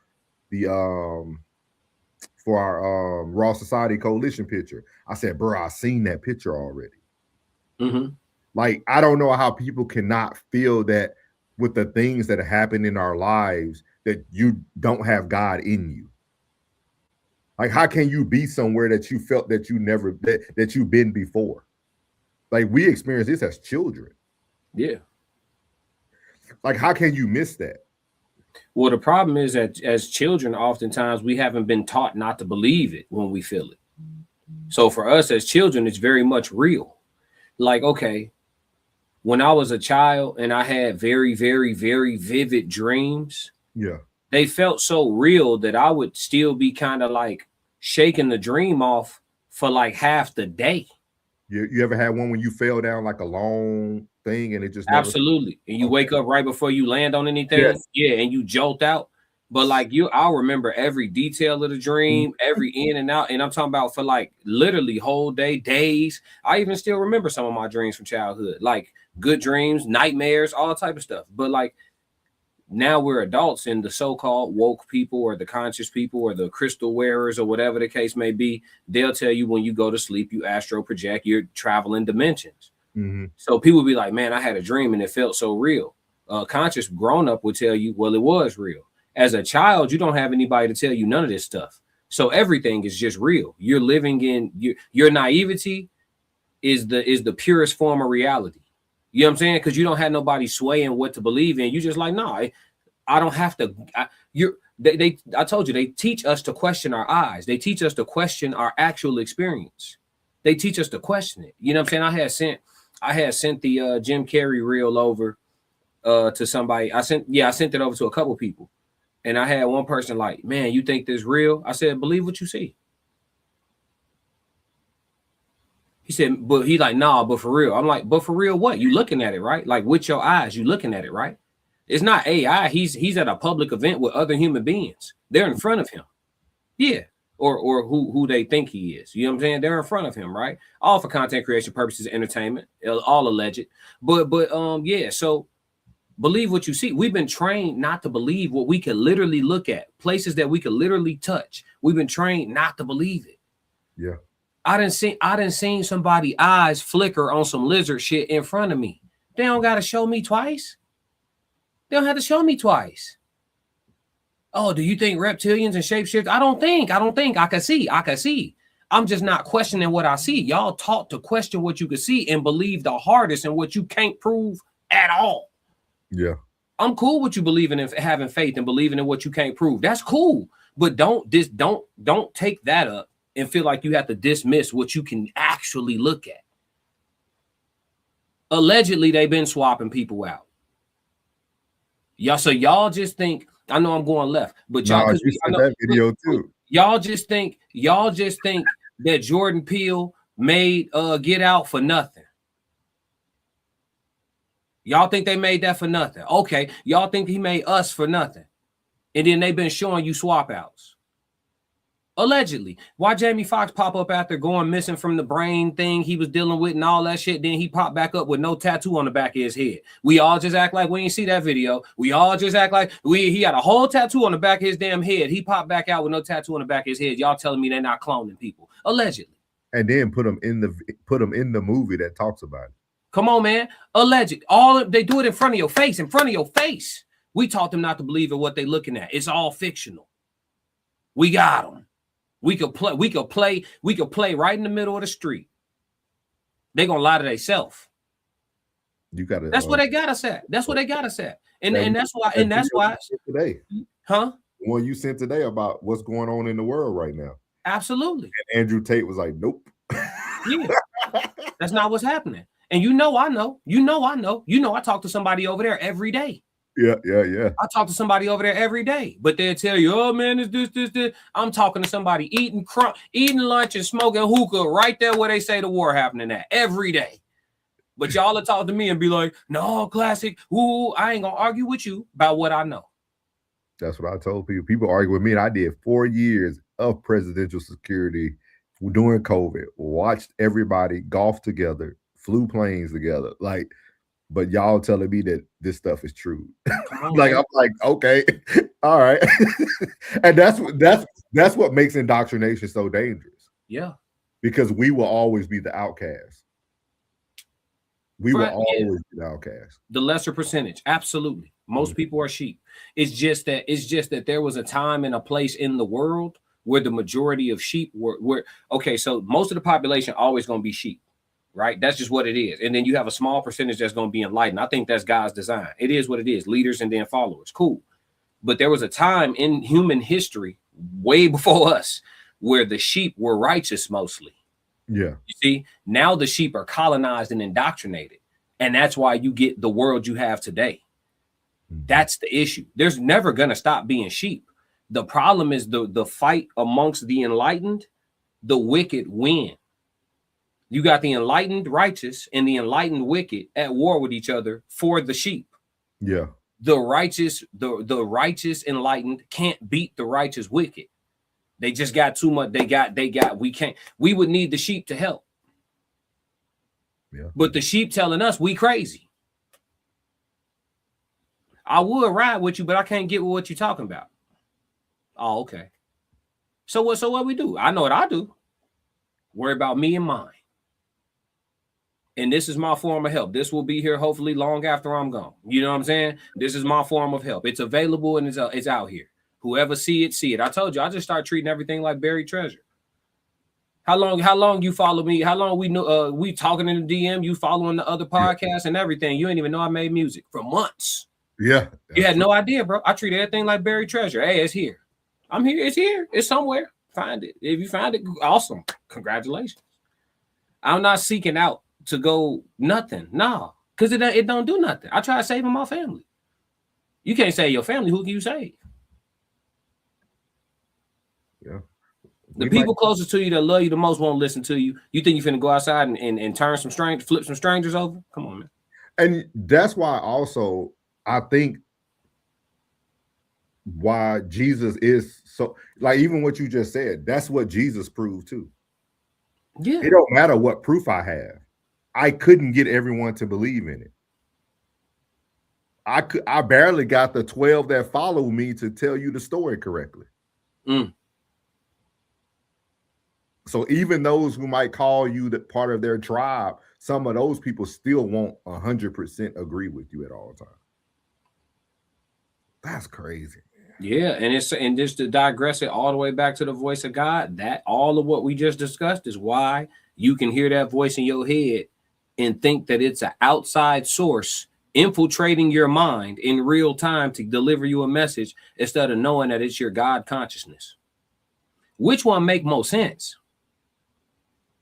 our Raw Society Coalition picture, I said, bro, I seen that picture already. Mm-hmm. Like, I don't know how people cannot feel that with the things that happen in our lives that you don't have God in you. Like, how can you be somewhere that you felt that you never that you've been before? Like, we experienced this as children. Yeah. Like, how can you miss that? Well, the problem is that as children, oftentimes we haven't been taught not to believe it when we feel it. So for us as children, it's very much real. Like, okay, when I was a child and I had very, very, very vivid dreams, yeah, they felt so real that I would still be kind of like shaking the dream off for like half the day. You ever had one when you fell down like a long thing and it just absolutely and you wake up right before you land on anything? Yes. Yeah, and you jolt out. But like I'll remember every detail of the dream, every in and out. And I'm talking about for like literally whole days. I even still remember some of my dreams from childhood, like good dreams, nightmares, all type of stuff. But like now we're adults, and the so-called woke people or the conscious people or the crystal wearers or whatever the case may be, they'll tell you when you go to sleep, you astral project, you're traveling dimensions. Mm-hmm. So people be like, man, I had a dream and it felt so real. Conscious grown-up would tell you, well, it was real. As a child, you don't have anybody to tell you none of this stuff. So everything is just real. You're living in your naivety is the purest form of reality. You know what I'm saying? Because you don't have nobody swaying what to believe in. You just like, no, I don't have to. I told you, they teach us to question our eyes. They teach us to question our actual experience. They teach us to question it. You know what I'm saying? I had sent the Jim Carrey reel over to somebody. I sent it over to a couple people. And I had one person like, man, you think this real? I said, believe what you see. He said, but he like, nah, but for real. I'm like, but for real what? You looking at it, right? Like with your eyes, you looking at it, right? It's not AI. He's at a public event with other human beings. They're in front of him. Yeah. Or who they think he is. You know what I'm saying? They're in front of him, right? All for content creation purposes, entertainment, all alleged. But yeah, so believe what you see. We've been trained not to believe what we can literally look at, places that we can literally touch. We've been trained not to believe it. Yeah. I didn't seen somebody's eyes flicker on some lizard shit in front of me. They don't got to show me twice. They don't have to show me twice. Oh, do you think reptilians and shapeshifters? I don't think. I can see. I'm just not questioning what I see. Y'all taught to question what you can see and believe the hardest in what you can't prove at all. Yeah. I'm cool with you believing in having faith and believing in what you can't prove. That's cool. But don't take that up and feel like you have to dismiss what you can actually look at. Allegedly, they've been swapping people out. Y'all just think, I know I'm going left, but y'all that video too. Y'all just think that Jordan Peele made Get Out for nothing. Y'all think they made that for nothing. Okay, y'all think he made Us for nothing. And then they've been showing you swap outs. Allegedly. Why Jamie Foxx pop up after going missing from the brain thing he was dealing with and all that shit, then he popped back up with no tattoo on the back of his head. We all just act like we ain't see that video. We all just act like he had a whole tattoo on the back of his damn head. He popped back out with no tattoo on the back of his head. Y'all telling me they're not cloning people. Allegedly. And then put them in the movie that talks about it. Come on, man. Alleged. They do it in front of your face. We taught them not to believe in what they're looking at. It's all fictional. We got them. We could play right in the middle of the street. They gonna lie to themselves. You gotta. That's what they got us at. That's what they got us at. And that's why. Today, huh? One you sent today about what's going on in the world right now. Absolutely. And Andrew Tate was like, nope. Yeah, that's not what's happening. And I know. I talk to somebody over there every day. Yeah. I talk to somebody over there every day, but they'll tell you, oh man, it's this. I'm talking to somebody eating lunch and smoking hookah right there where they say the war happening at every day. But y'all will talk to me and be like, no, classic. Ooh, I ain't gonna argue with you about what I know. That's what I told people. People argue with me, and I did 4 years of presidential security during COVID. Watched everybody golf together, flew planes together. Like, but y'all telling me that this stuff is true. Like, I'm like, okay, all right. And that's what makes indoctrination so dangerous. Yeah. Because we will always be the outcast. We will always be the outcast. The lesser percentage. Absolutely. Most people are sheep. It's just that there was a time and a place in the world where the majority of sheep were okay. So most of the population always going to be sheep. Right? That's just what it is. And then you have a small percentage that's going to be enlightened. I think that's God's design. It is what it is. Leaders and then followers. Cool. But there was a time in human history way before us where the sheep were righteous mostly. Yeah. You see, now the sheep are colonized and indoctrinated. And that's why you get the world you have today. That's the issue. There's never going to stop being sheep. The problem is the fight amongst the enlightened, the wicked win. You got the enlightened righteous and the enlightened wicked at war with each other for the sheep. Yeah. The righteous enlightened can't beat the righteous wicked. They just got too much. We would need the sheep to help. Yeah. But the sheep telling us we crazy. I would ride with you, but I can't get with what you're talking about. Oh, okay. So what we do? I know what I do. Worry about me and mine. And this is my form of help. This will be here hopefully long after I'm gone. You know what I'm saying? This is my form of help. It's available and it's out here. Whoever see it. I told you, I just start treating everything like buried treasure. How long you follow me? How long we talking in the DM? You following the other podcasts and everything? You ain't even know I made music for months. Yeah. You had no idea, bro. I treat everything like buried treasure. Hey, it's here. I'm here. It's here. It's somewhere. Find it. If you find it, awesome. Congratulations. I'm not seeking out to go nothing. No, because it don't do nothing. I try saving my family. You can't save your family. Who can you save? Yeah. The people closest to you that love you the most won't listen to you. You think you're finna go outside and turn flip some strangers over? Come on, man. And that's why also I think why Jesus is so, like, even what you just said, that's what Jesus proved too. Yeah. It don't matter what proof I have. I couldn't get everyone to believe in it. I barely got the 12 that follow me to tell you the story correctly. So even those who might call you the part of their tribe, some of those people still won't 100% agree with you at all times. That's crazy. Yeah, and just to digress it all the way back to the voice of God, that all of what we just discussed is why you can hear that voice in your head and think that it's an outside source infiltrating your mind in real time to deliver you a message instead of knowing that it's your God consciousness. Which one make more sense?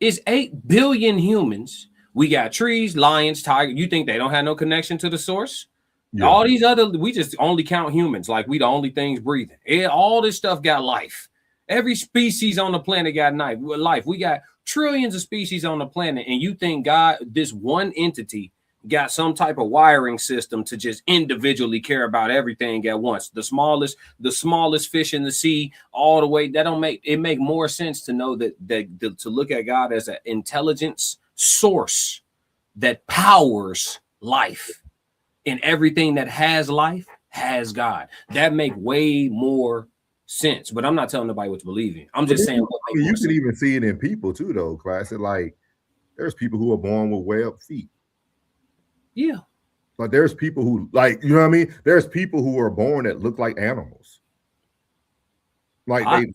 It's 8 billion humans. We got trees, lions, tigers. You think they don't have no connection to the source? Yeah. All these other, we just only count humans like we the only things breathing. All this stuff got life. Every species on the planet got life. We got trillions of species on the planet, and you think God, this one entity, got some type of wiring system to just individually care about everything at once. The smallest fish in the sea, all the way. That don't make more sense to know that to look at God as an intelligence source that powers life, and everything that has life has God. That make way more sense. But I'm not telling nobody what to believe in. I'm just saying. You can even see it in people too, though, Classic. Like, there's people who are born with webbed feet. Yeah. Like, there's people who, like, you know what I mean? There's people who are born that look like animals. Like,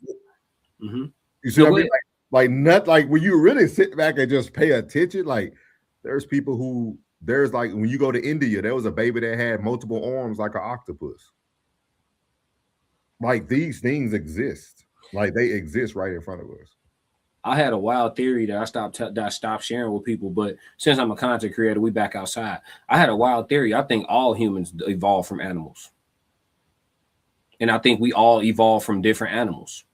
You see what I mean? Like not like when you really sit back and just pay attention. Like there's people who there's like when you go to India, there was a baby that had multiple arms like an octopus. Like these things exist. Like they exist right in front of us. I had a wild theory that I stopped sharing with people, but since I'm a content creator, we back outside. I had a wild theory. I think all humans evolved from animals. And I think we all evolved from different animals.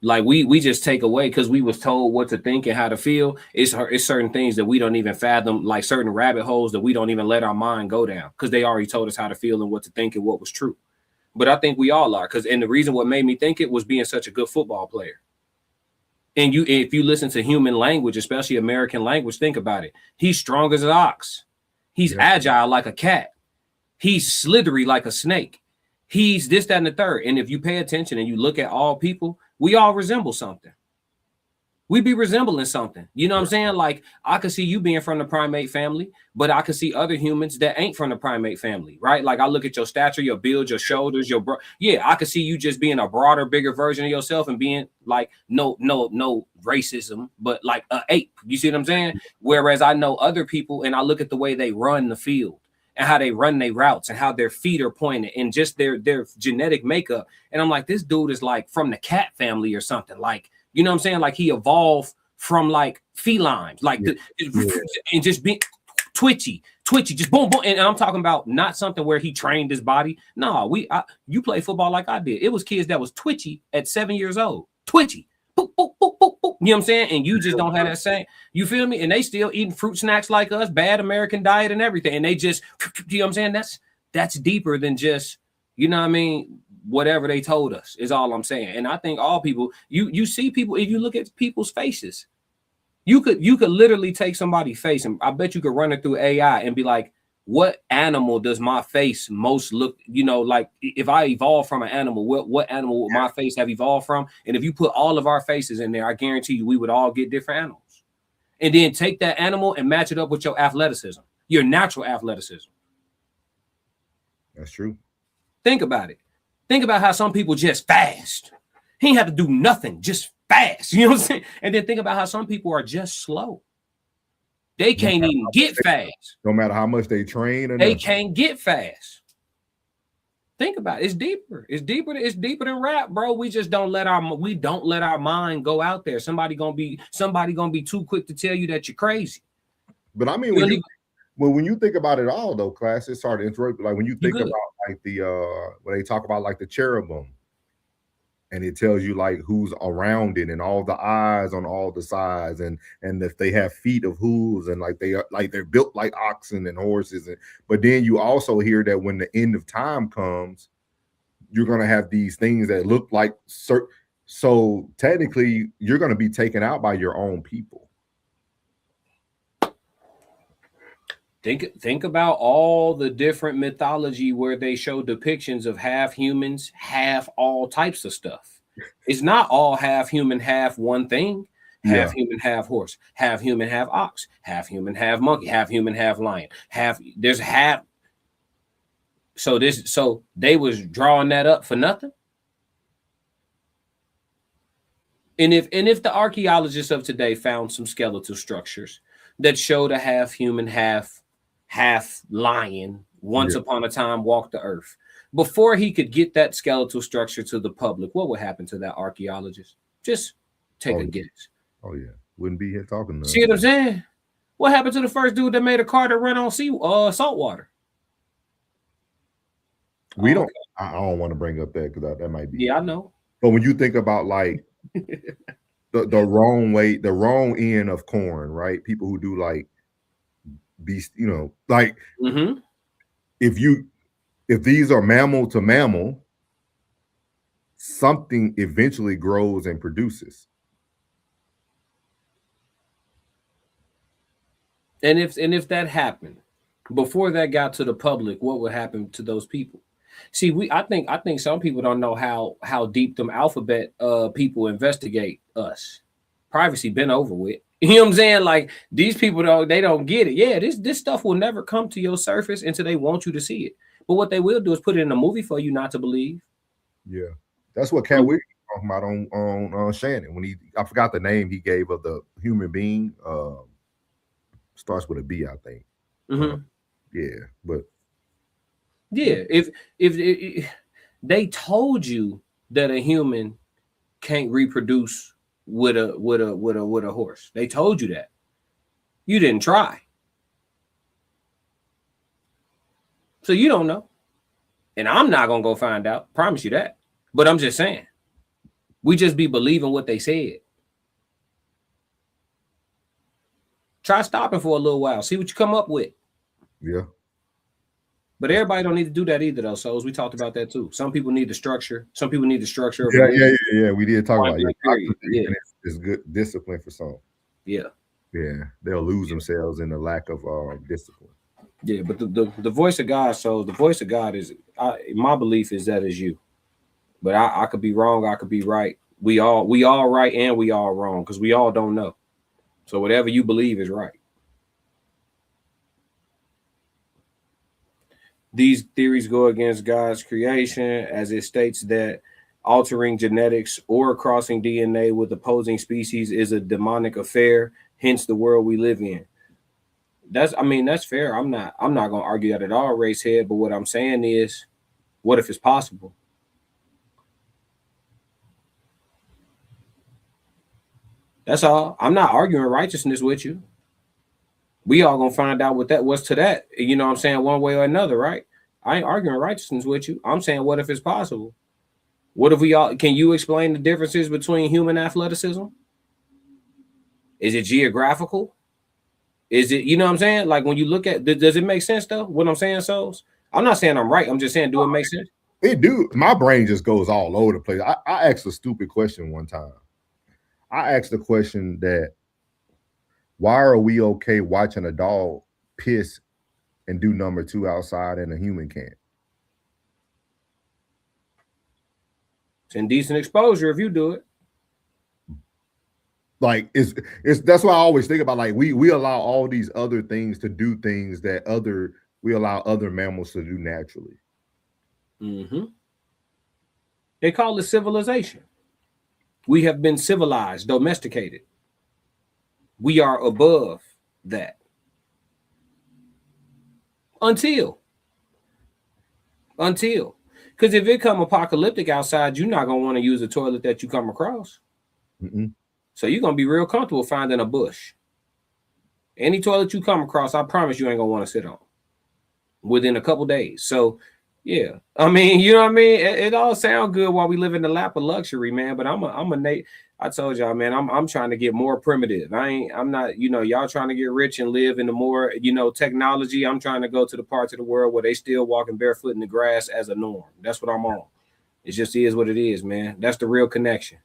Like we just take away because we was told what to think and how to feel. It's certain things that we don't even fathom, like certain rabbit holes that we don't even let our mind go down because they already told us how to feel and what to think and what was true. But I think we all are and the reason what made me think it was being such a good football player. And if you listen to human language, especially American language, think about it. He's strong as an ox. He's agile like a cat. He's slithery like a snake. He's this, that, and the third. And if you pay attention and you look at all people, we all resemble something. We be resembling something. You know what I'm saying? Like I could see you being from the primate family, but I could see other humans that ain't from the primate family, right? Like I look at your stature, your build, your shoulders, I could see you just being a broader, bigger version of yourself and being like no racism, but like an ape. You see what I'm saying? Whereas I know other people and I look at the way they run the field and how they run their routes and how their feet are pointed and just their genetic makeup. And I'm like, this dude is like from the cat family or something. Like, you know what I'm saying? Like he evolved from like felines, like and just being twitchy, just boom, boom. And I'm talking about not something where he trained his body. No, you play football like I did. It was kids that was twitchy at 7 years old. Twitchy. Boop, boop, boop, boop, boop. You know what I'm saying? And you just don't have that same, you feel me? And they still eating fruit snacks like us, bad American diet and everything. And they just, you know what I'm saying? That's deeper than just, you know what I mean? Whatever they told us is all I'm saying. And I think all people, you see people, if you look at people's faces, you could literally take somebody's face and I bet you could run it through AI and be like, what animal does my face most look, you know, like if I evolved from an animal, what animal would my face have evolved from? And if you put all of our faces in there, I guarantee you we would all get different animals. And then take that animal and match it up with your athleticism, your natural athleticism. That's true. Think about it. Think about how some people just fast. He ain't have to do nothing, just fast. You know what I'm saying? And then think about how some people are just slow. They can't even get fast. No matter how much they train. They can't get fast. Think about it. It's deeper. It's deeper than rap, bro. We just don't let our mind go out there. Somebody gonna be too quick to tell you that you're crazy. But I mean, when you think about it all, though, class, it's hard to interrupt. Like when you think about like the when they talk about like the cherubim, and it tells you like who's around it and all the eyes on all the sides, and if they have feet of hooves and like they're built like oxen and horses. But then you also hear that when the end of time comes, you're gonna have these things that look like so technically you're gonna be taken out by your own people. Think about all the different mythology where they show depictions of half humans, half all types of stuff. It's not all half human, half one thing. Half human, half horse. Half human, half ox. Half human, half monkey. Half human, half lion. There's half. So they was drawing that up for nothing. And if the archaeologists of today found some skeletal structures that showed a half human, half lion once upon a time walked the earth, before he could get that skeletal structure to the public, what would happen to that archaeologist? Just take a guess. Oh yeah, wouldn't be here talking. See what I'm saying? What happened to the first dude that made a car to run on salt water? I don't want to bring up that because that might be. Yeah, I know. But when you think about like the wrong end of corn, right? People who do like beast, you know, like if these are mammal to mammal, something eventually grows and produces. And if that happened before that got to the public, what would happen to those people? See, I think some people don't know how deep them alphabet people investigate us. Privacy been over with. You know what I'm saying? Like these people don't get it. Yeah, this stuff will never come to your surface until they want you to see it. But what they will do is put it in a movie for you not to believe. Yeah, that's what Cat Williams talking about on Shannon when I forgot the name he gave of the human being. Starts with a B, I think. Yeah, but yeah, if they told you that a human can't reproduce with a horse, they told you that. You didn't try, so you don't know. And I'm not gonna go find out. Promise you that. But I'm just saying, we just be believing what they said. Try stopping for a little while. See what you come up with. yeah. But everybody don't need to do that either, though. So as we talked about that too. Some people need the structure. Some people need the structure. Of Yeah. We did talk about it. Yeah. It's good discipline for some. Yeah. Yeah, they'll lose themselves in the lack of discipline. Yeah, but the voice of God. So the voice of God is my belief is that is you. But I could be wrong. I could be right. We all right and we all wrong because we all don't know. So whatever you believe is right. These theories go against God's creation, as it states that altering genetics or crossing DNA with opposing species is a demonic affair, hence the world we live in. That's fair. I'm not gonna argue that at all, Racehead, but what I'm saying is, what if it's possible? That's all. I'm not arguing righteousness with you. We all gonna find out what that was to that. You know what I'm saying? One way or another, right? I ain't arguing righteousness with you. I'm saying, what if it's possible? What if can you explain the differences between human athleticism? Is it geographical? Is it, you know what I'm saying? Like when you look at, does it make sense though? What I'm saying, Souls? I'm not saying I'm right. I'm just saying, do it make sense? It do. My brain just goes all over the place. I asked a stupid question one time. I asked the question that, why are we okay watching a dog piss and do number 2 outside and a human can't? It's indecent exposure if you do it. Like it's that's what I always think about. Like we allow all these other things to do things that we allow other mammals to do naturally. Mm-hmm. They call it civilization. We have been civilized, domesticated. We are above that. Until. Because if it come apocalyptic outside, you're not going to want to use a toilet that you come across. Mm-mm. So you're going to be real comfortable finding a bush. Any toilet you come across, I promise you ain't going to want to sit on within a couple days. So, yeah. I mean, you know what I mean? It all sounds good while we live in the lap of luxury, man. But I told y'all, man, I'm trying to get more primitive. I'm not, y'all trying to get rich and live in the more, technology. I'm trying to go to the parts of the world where they still walking barefoot in the grass as a norm. That's what I'm on. It just is what it is, man. That's the real connection.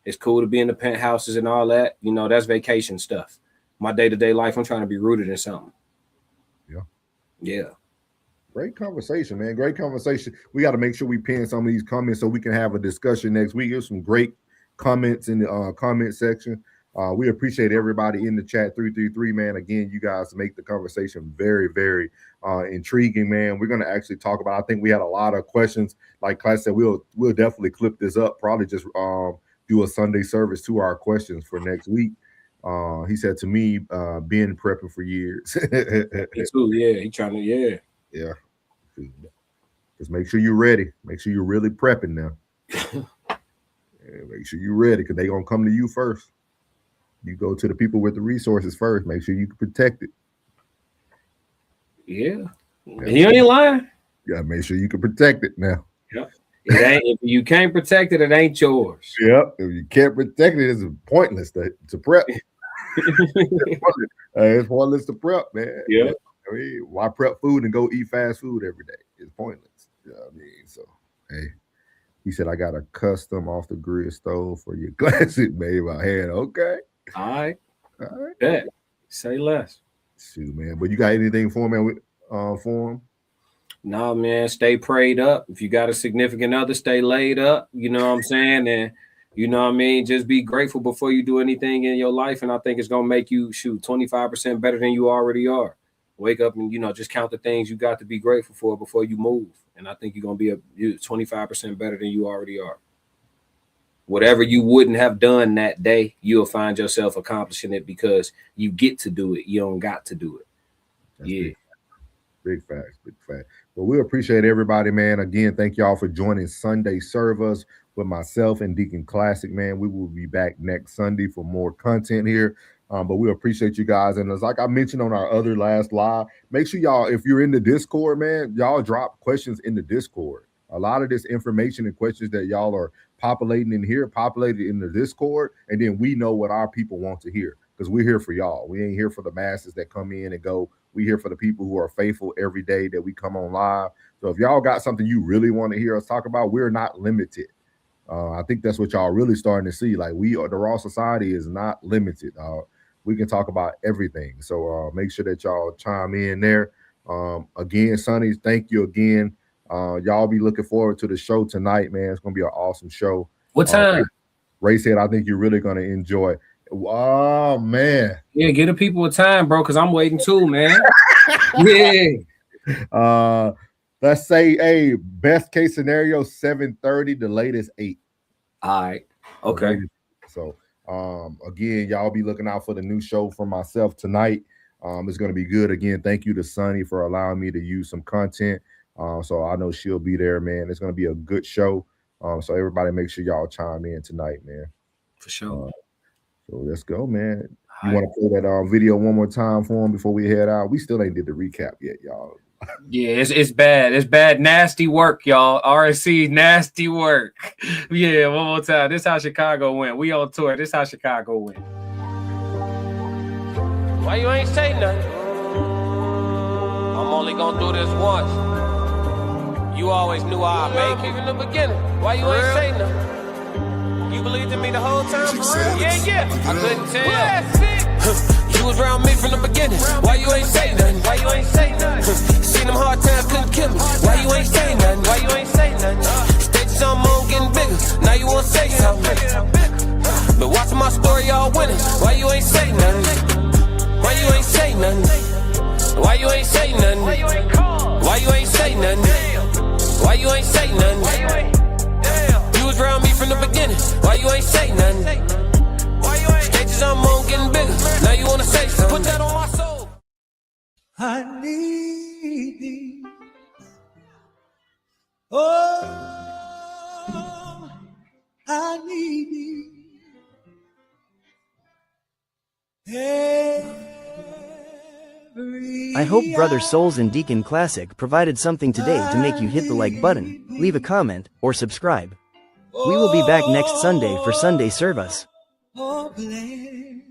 It's cool to be in the penthouses and all that. That's vacation stuff. My day-to-day life, I'm trying to be rooted in something. Yeah. Yeah. Great conversation, man. Great conversation. We got to make sure we pin some of these comments so we can have a discussion next week. There's some great comments in the comment section. We appreciate everybody in the chat 333, man. Again, you guys make the conversation very, very intriguing, man. We're going to actually talk about, I think we had a lot of questions. Like Class said, we'll definitely clip this up, probably just do a Sunday service to our questions for next week. He said to me, been prepping for years. Me too, yeah. He trying to, yeah. Yeah. Just make sure you're ready. Make sure you're really prepping now. Make sure you're ready because they're going to come to you first. You go to the people with the resources first. Make sure you can protect it. Yeah. He ain't lying. You got to make sure you can protect it now. Yep. If you can't protect it, it ain't yours. Yep. If you can't protect it, it's pointless to prep. It's pointless to prep, man. Yeah. I mean, why prep food and go eat fast food every day? It's pointless. You know what I mean? So, hey, he said, I got a custom off the grid stove for your classic made by hand. Okay. All right. Bet. Say less. Shoot, man. But you got anything for him, man? For him? Nah, man. Stay prayed up. If you got a significant other, stay laid up. You know what I'm saying? And you know what I mean? Just be grateful before you do anything in your life. And I think it's going to make you 25% better than you already are. Wake up and, just count the things you got to be grateful for before you move. And I think you're going to be 25% better than you already are. whatever you wouldn't have done that day, you'll find yourself accomplishing it because you get to do it. You don't got to do it. That's Yeah. Big facts, big facts. But we appreciate everybody, man. Again, thank y'all for joining Sunday Service with myself and Deacon Classic, man. We will be back next Sunday for more content here. But we appreciate you guys. And it's like I mentioned on our other last live, make sure y'all, if you're in the Discord, man, y'all drop questions in the Discord. A lot of this information and questions that y'all are populating in here, populated in the Discord, and then we know what our people want to hear because we're here for y'all. We ain't here for the masses that come in and go. We here for the people who are faithful every day that we come on live. So if y'all got something you really want to hear us talk about, we're not limited. I think that's what y'all really starting to see. Like the Raw Society is not limited. We can talk about everything. So make sure that y'all chime in there. Again, Sonny, thank you again. Y'all be looking forward to the show tonight, man. It's gonna be an awesome show. What time? Ray said, I think you're really gonna enjoy it. Oh man. Yeah, get the people a time, bro, because I'm waiting too, man. Yeah. Let's say, hey, best case scenario, 7:30, the latest 8. All right. Okay. So again, y'all be looking out for the new show from myself tonight. It's gonna be good. Again, thank you to Sunny for allowing me to use some content. So I know she'll be there, man. It's gonna be a good show. So everybody make sure y'all chime in tonight, man. For sure. So let's go, man. You want to play that video one more time for him before we head out? We still ain't did the recap yet, y'all. Yeah, it's bad. It's bad. Nasty work, y'all. RSC, nasty work. Yeah, one more time. This how Chicago went. We on tour. This how Chicago went. Why you ain't say nothing? I'm only gonna do this once. You always knew I'd make it in the beginning. Why you ain't say nothing? You believed in me the whole time? For real? Yeah. I couldn't tell. You was around me from the beginning. Why you ain't say nothing? Why you ain't say nothing? Seen them hard times, couldn't kill me. Why you ain't say nothing? Why you ain't say nothing? Stages on moon getting bigger. Now you wanna say something. But watching my story, y'all winning. Why you ain't say nothing? Why you ain't say nothing? Why you ain't say nothing? Why you ain't say nothing? Why you ain't say nothing? You was around me from the beginning. Why you ain't say nothing? Stages on moon getting bigger. Now you wanna say something. Put that on my soul. I need thee. Oh, I need thee. I hope Brother Souls and Deacon Classic provided something today to make you hit the like button, leave a comment, or subscribe. We will be back next Sunday for Sunday service. Oh, bless.